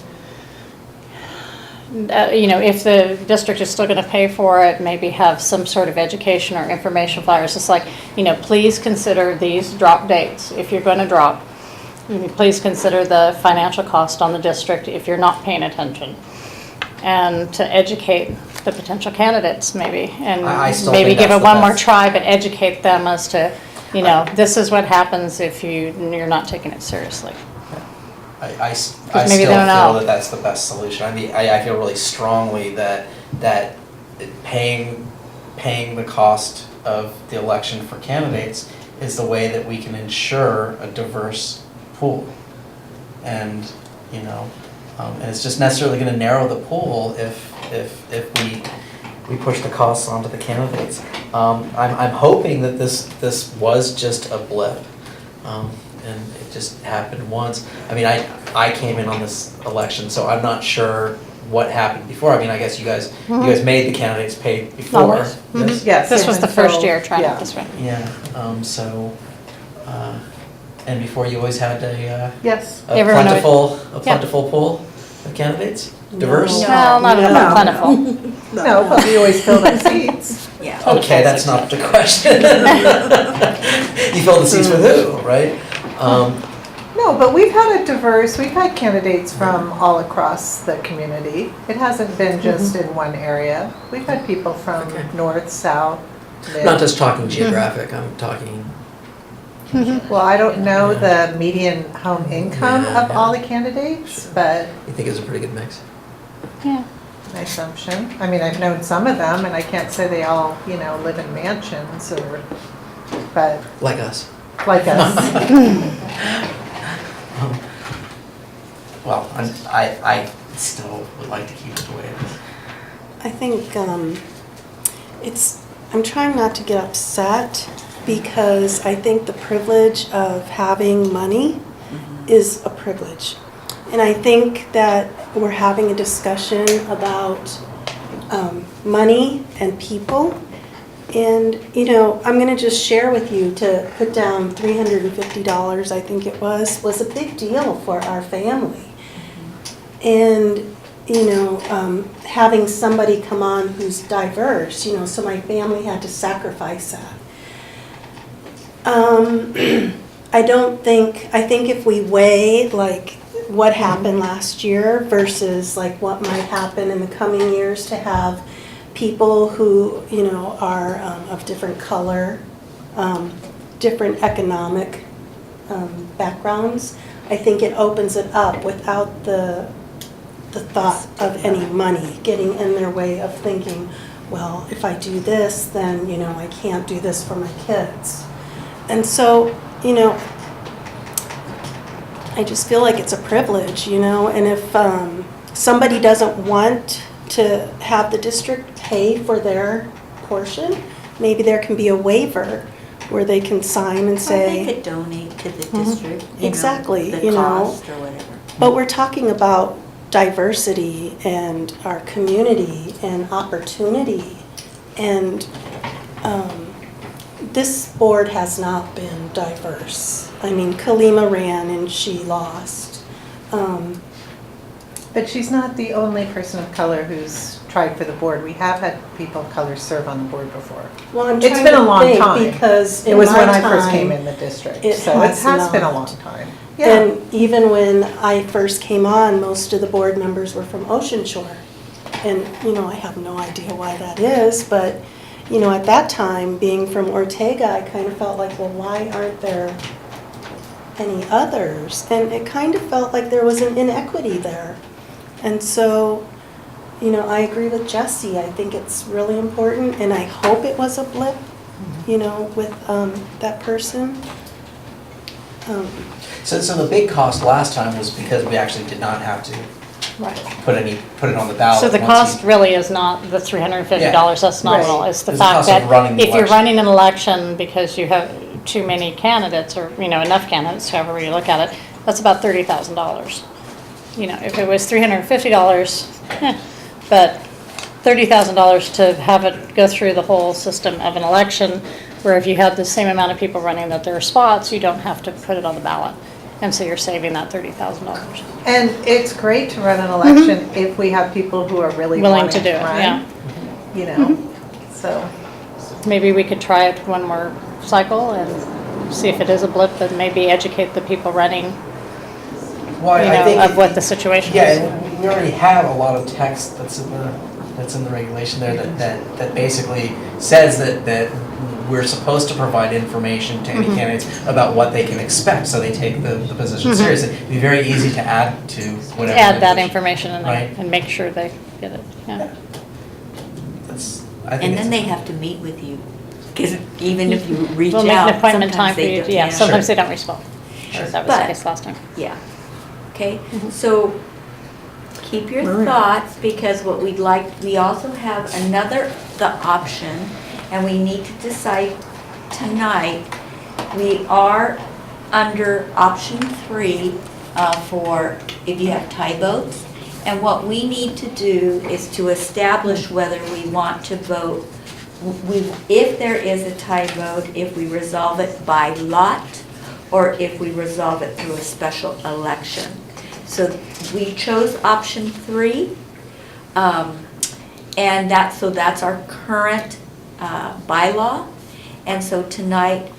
you know, if the district is still going to pay for it, maybe have some sort of education or information flyers. It's like, you know, please consider these drop dates if you're going to drop. Please consider the financial cost on the district if you're not paying attention. And to educate the potential candidates maybe, and I still maybe think give that's it the one more best. try, but educate them as to, you know, this is what happens if you're not taking it seriously. I maybe still they don't know. feel that that's the best solution. I mean, I feel really strongly that paying the cost of the election for candidates is the way that we can ensure a diverse pool. And, you know, and it's just necessarily gonna narrow the pool if we push the costs onto the candidates. I'm hoping that this was just a blip. And it just happened once. I mean, I came in on this election, so I'm not sure what happened before. I mean, I guess you guys made the candidates pay before. Always. Yes? Yes. This was the first until- year trying yeah. it this way. Yeah, so, and before you always had Yes. a Everyone always- plentiful pool of candidates? Diverse? Well, not No. plentiful. No, but we always fill our seats. Yeah. Okay, that's not the question. You fill the seats with who, right? No, but we've had we've had candidates from all across the community. It hasn't been just in one area. We've had people from Okay. north, south, mid. Not just talking geographic, I'm talking, Well, I don't know the median home income Yeah, of yeah. all the candidates, but you think it's a pretty good mix? Yeah. my assumption. I mean, I've known some of them, and I can't say they all, you know, live in mansions or, but Like us. like us. Well, I still would like to keep it the way it is. I think I'm trying not to get upset because I think the privilege of having money is a privilege. And I think that we're having a discussion about money and people. And, you know, I'm going to just share with you to put down $350, I think it was a big deal for our family. And, you know, having somebody come on who's diverse, you know, so my family had to sacrifice that. I think if we weigh like what happened last year versus like what might happen in the coming years to have people who, you know, are of different color, different economic backgrounds, I think it opens it up without the thought of any money getting in their way of thinking, well, if I do this, then, you know, I can't do this for my kids. And so, you know, I just feel like it's a privilege, you know, and if somebody doesn't want to have the district pay for their portion, maybe there can be a waiver where they can sign and Or say. they could donate to the district, you know, Exactly, the you know. cost or whatever. But we're talking about diversity and our community and opportunity. And this board has not been diverse. I mean, Kalima ran and she lost. But she's not the only person of color who's tried for the board. We have had people of color serve on the board before. Well, I'm It's trying been a to long think time. because It in was my when I first time, came in the district, it so it has has been a not. long time. Yeah, And even when I first came on, most of the board members were from Ocean Shore. And, I have no idea why that is, but, at that time, being from Ortega, I kind of felt like, well, why aren't there any others? And it kind of felt like there was an inequity there. And so, I agree with Jessie. I think it's really important, and I hope it was a blip, with that person. So the big cost last time was because we actually did not have to Right. put it on the ballot. So the once cost you- really is not the $350, that's nominal. It's the It's the fact cost of that running the if you're election. running an election because you have too many candidates, or, enough candidates, however you look at it, that's about $30,000. If it was $350, but $30,000 to have it go through the whole system of an election, where if you have the same amount of people running that there are spots, you don't have to put it on the ballot. And so you're saving that $30,000. and it's great to run an election if we have people who are really Willing wanting to do it, run, yeah. so. Maybe we could try it one more cycle and see if it is a blip, and maybe educate the people running, Well, I think of what the situation Yeah, is. and we already have a lot of text that's in the regulation there that basically says that we're supposed to provide information to any candidates about what they can expect, so they take the position seriously. It'd be very easy to add to whatever. Add that position. information in there Right. and make sure they get it, yeah. I think And it's- then they have to meet with you, because even if you reach out, We'll make an appointment time sometimes for they you, don't. yeah, sometimes Sure. they don't respond. Sure. That was the But- case last time. Yeah, okay, so keep your Maria. thoughts, because what we'd like, we also have the option, and we need to decide tonight. We are under option 3 for if you have tie votes, and what we need to do is to establish whether we want to vote, if there is a tie vote, if we resolve it by lot, or if we resolve it through a special election. So we chose option 3, and that's our current bylaw. And so tonight,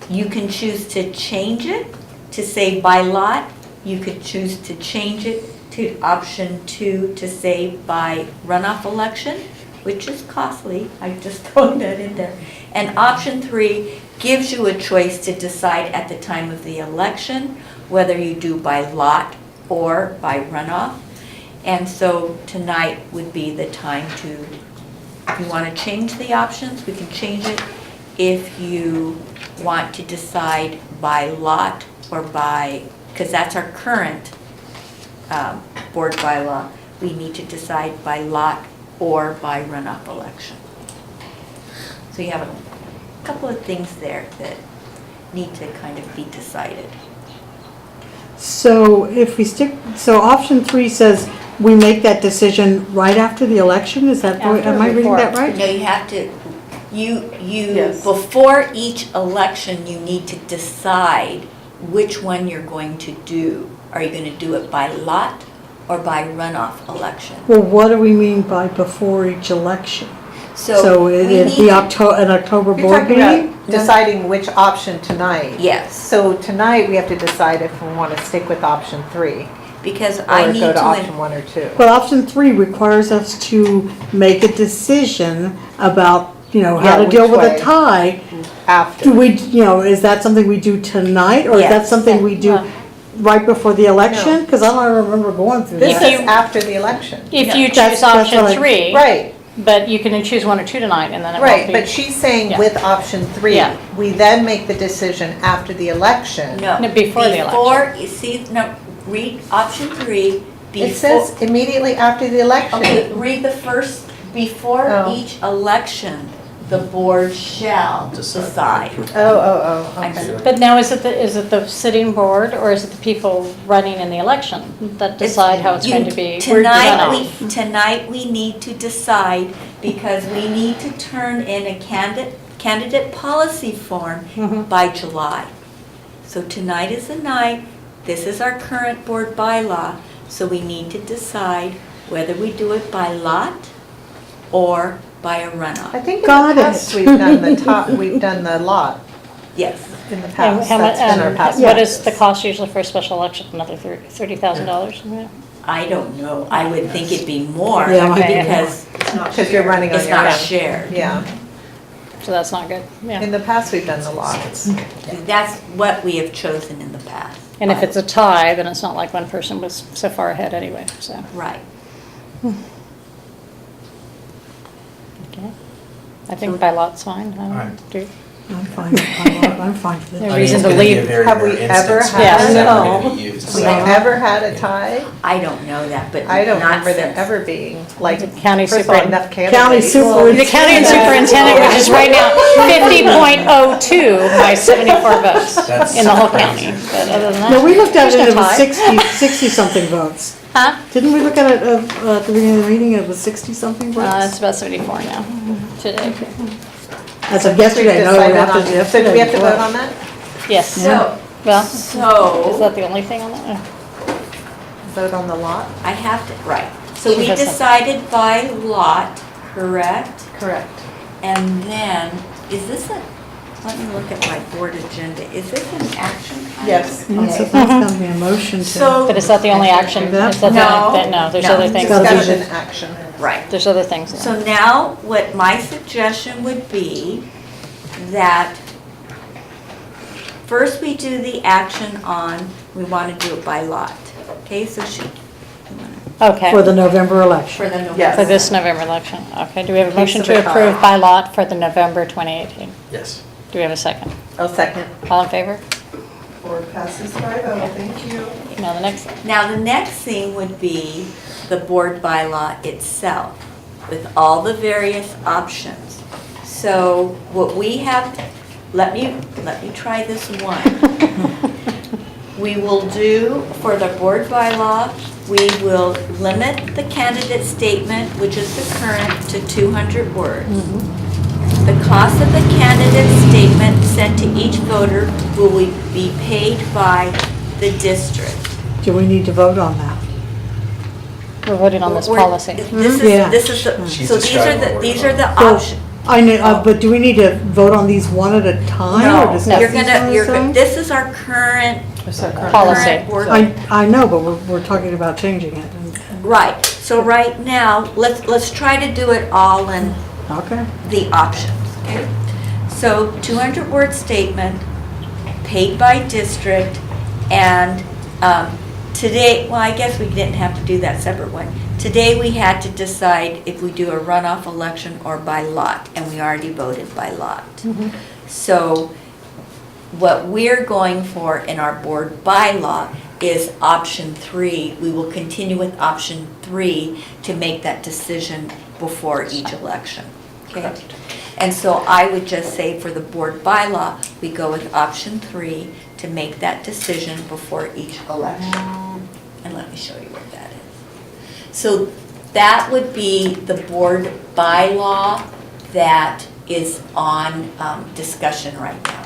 you can choose to change it to say by lot. You could choose to change it to option 2 to say by runoff election, which is costly. I just thrown that in there. And option 3 gives you a choice to decide at the time of the election whether you do by lot or by runoff. And so tonight would be the time to, if you want to change the options, we can change it. If you want to decide by lot or by, because that's our current board bylaw, we need to decide by lot or by runoff election. So you have a couple of things there that need to kind of be decided. So if we so option 3 says we make that decision right after the election, is that, After am I reading that before? right? No, you have to, Yes. before each election, you need to decide which one you're going to do. Are you going to do it by lot or by runoff election? Well, what do we mean by before each election? So we it'd need be to- an October You're board talking meeting? about deciding which option tonight. Yes, So tonight, we have to decide if we want to stick with option 3 because I or need go to to, option 1 or 2. But option 3 requires us to make a decision about, how Yeah, to deal which with a way. tie. After. Do we, is that something we do tonight, or is that Yes. something we do right before the election? Because I don't remember going through This that. is after the election. If you That's- choose that's option what I- 3. Right, But you can choose 1 or 2 tonight, and then it won't right, be. but she's saying Yeah. with option 3. Yeah. We then make the decision after the election. no. No, before the election. You see, no, read option 3, It says before, immediately after the election. okay, read the first, before Oh. each election, the board shall decide. Oh, I'm okay. sorry. But now, is it the sitting board, or is it the people running in the election that decide how it's going to be? Tonight, we need to decide, because we need to turn in a candidate policy form by July. So tonight is the night, this is our current board bylaw. So we need to decide whether we do it by lot or by a runoff. I think in Got the it. past, we've done the top, we've done the lot Yes. in the And past. how mu- That's been our past what is practice. the cost usually for a special election? Another $30,000? I don't know. I would think it'd be more Yeah, okay. because Because you're running on it's your not own. shared. Yeah, So that's not good, in yeah. the past, we've done the lots. That's what we have chosen in the past. And if it's a tie, then it's not like one person was so far ahead anyway, so. Right. Okay. I think by lot's fine. I don't Alright. do- I'm fine, I'm fine with No it. I mean, reason it's to gonna be a leave. very Have we rare ever instance had- where it's No. never gonna be used. We So- ever had a tie? I don't know that, but I don't not remember there since. ever being, like, County first of all, super- enough County candidates. super. The county and superintendent, which is right now 50.02 by 74 votes That's in the whole crazy. county. But other than that. No, we looked at it there's and no it was tie. 60-something votes. Huh? Didn't we look at it at the beginning of the meeting, it was 60-something It's votes? about 74 now, today. As of yesterday, no, Decided after on- So yesterday. do we have to before. vote on that? Yes. So, Well, is so that the only thing on that? Vote on the lot? I have to, right. So She we has some. decided by lot, correct? Correct. And then, is this a, let me look at my board agenda. Is this an action item? Yes. And so that's gonna be a motion to. So- But is that the only action? Is that the only, no, there's No. other things. Gotta be Discussion, action. Right. There's other things. So now, what my suggestion would be that first we do the action on, we want to do it by lot. Okay, so Okay. For the November election. for the November. Yes. For this November election. Okay, do we have a Case motion of to a tie. approve by lot for the November 2018? Yes. Do we have a second? I'll second. All in favor? Board passes 5-0, thank you. Now the next. Now, the next thing would be the board bylaw itself with all the various options. So what we have, let me try this one. We will do, for the board bylaw, we will limit the candidate statement, which is the current, to 200 words. The cost of the candidate statement sent to each voter will be paid by the district. Do we need to vote on that? We're voting on this We're- policy. Yeah. This is, the She's so these are the So, options. I know, but do we need to vote on these one at a time or No, discuss you're these one gonna, at a you're, time? this is our current, Policy. current board. I know, but we're talking about changing it. Right, so right now, let's try to do it all in Okay. the options, okay? So 200-word statement, paid by district, and today, well, I guess we didn't have to do that separate one. Today, we had to decide if we do a runoff election or by lot, and we already voted by lot. So what we're going for in our board bylaw is option 3. We will continue with option 3 to make that decision before each election, okay? And so I would just say for the board bylaw, we go with option 3 to make that decision before each election. And let me show you what that is. So that would be the board bylaw that is on discussion right now.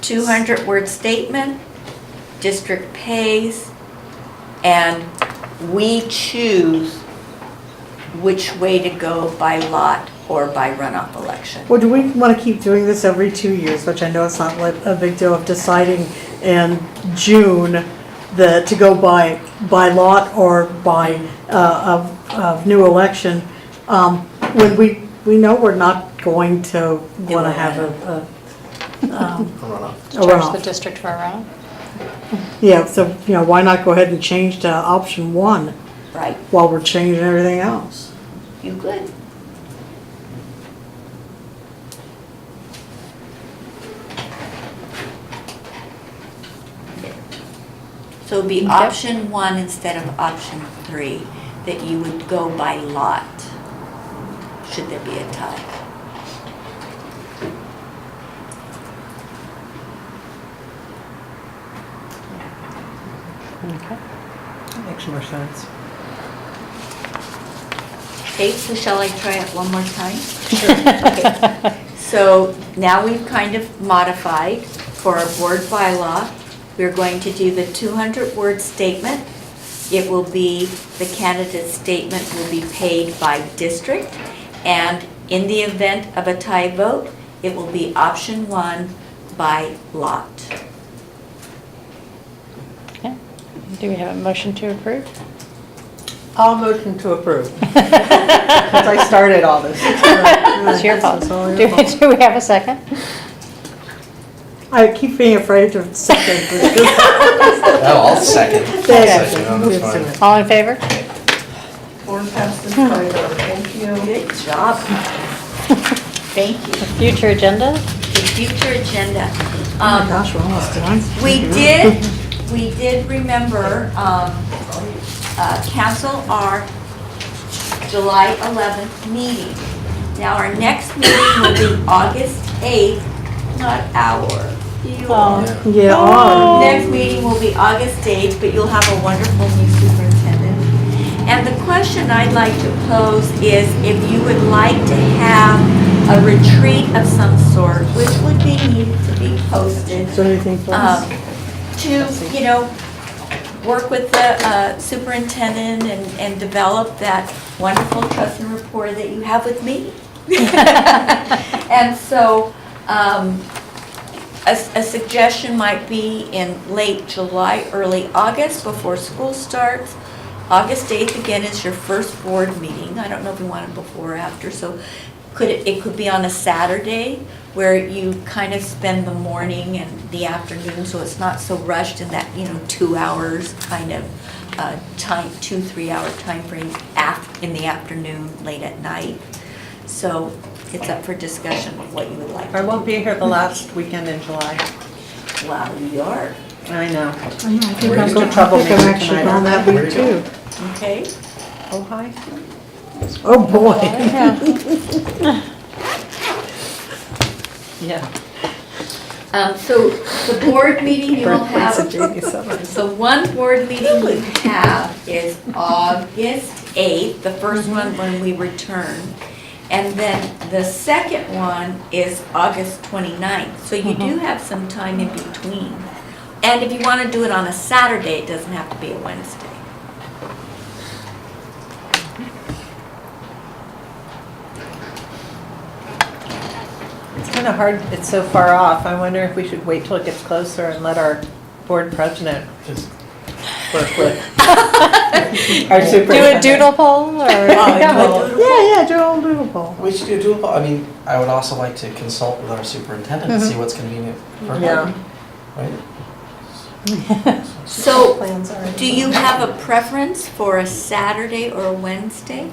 200-word statement, district pays, and we choose which way to go by lot or by runoff election. Well, do we want to keep doing this every 2 years, which I know it's not like a big deal of deciding in June to go by lot or by of new election, when we know we're not going to want to have a Runoff. a Charge the runoff. district for a runoff? Yeah, so, why not go ahead and change to option 1 Right, while we're changing everything else? you could. So it'd be option 1 instead of option 3, that you would go by lot, should there be a tie. Okay. Makes more sense. Okay, so shall I try it one more time? Okay. So now we've kind of modified for our board bylaw. We're going to do the 200-word statement. It will be, the candidate's statement will be paid by district, and in the event of a tie vote, it will be option 1 by lot. Okay. Do we have a motion to approve? I'll motion to approve. Because I started all this. It's your fault. It's all your Do fault. do we have a second? I keep being afraid to second. Oh, I'll second. Second. That's fine. All in favor? Thank you. Good job. Thank you. Future agenda? The future agenda. Oh my gosh, we're almost done. We did remember, cancel our July 11th meeting. Now, our next meeting will be August 8th, not our. Yeah. Next meeting will be August 8th, but you'll have a wonderful new superintendent. And the question I'd like to pose is if you would like to have a retreat of some sort, which would be needed to be posted. Is there anything for us? To, work with the superintendent and develop that wonderful trust and rapport that you have with me. And so, a suggestion might be in late July, early August, before school starts. August 8th, again, is your first board meeting. I don't know if you want it before or after, so it could be on a Saturday where you kind of spend the morning and the afternoon, so it's not so rushed in that, 2 hours kind of time, 2-3 hour time frame in the afternoon, late at night. So it's up for discussion of what you would like. I won't be here the last weekend in July. Wow, you are. I know. I think I'm going trouble. I think I'm actually gone that week too. Okay. Oh, hi. Oh, boy. Yeah. So the board meeting you will have, so one board meeting we have is August 8th, the first one when we return. And then the second one is August 29th. So you do have some time in between. And if you want to do it on a Saturday, it doesn't have to be a Wednesday. It's kind of hard, it's so far off. I wonder if we should wait till it gets closer and let our board president just work with our Do superintendent. a doodle poll or? Yeah, doodle poll. We should do a doodle poll. I mean, I would also like to consult with our superintendent and see what's convenient for her. Yeah. Right? So do you have a preference for a Saturday or a Wednesday?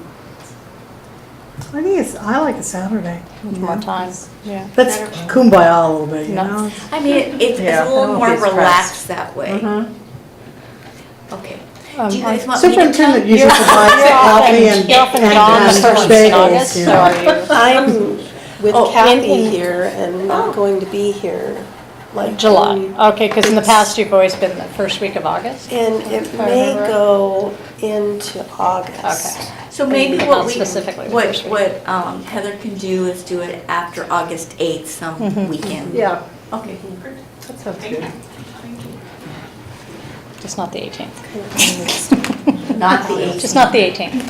I like a Saturday. More time, yeah. Let's kumbaya a little bit, you No. know? I mean, it's Yeah, a little I more won't be relaxed that way. Mhm. Okay. Do you guys want me to Superintendent come? usually provides coffee and You're often gone the first week in bagels, August, you so know. are you? I'm with Oh, Kathy here and not going to be here like July, okay, because in the past you've always been the first week of August? And it If I may remember. go into August. Okay. So maybe Not what specifically the what first week. Heather can do is do it after August 8th, some weekend. Yeah, Okay. that sounds good. Just not the 18th. Not the 8th. Just not the 18th.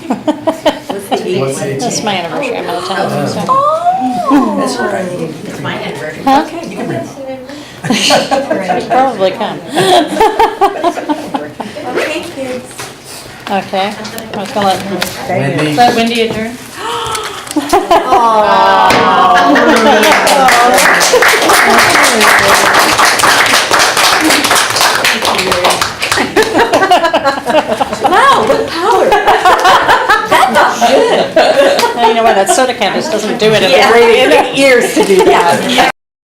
What's the 8th? What's the 18th? That's my anniversary, I'm out of town, so. That's all right. It's my anniversary. Huh? You can bring You probably can. Okay, kids. Okay, I was gonna Wendy. let Wendy adjourn. Wow, the power. That felt good. You know what, that soda can just doesn't do it in Yeah. the ears to do that.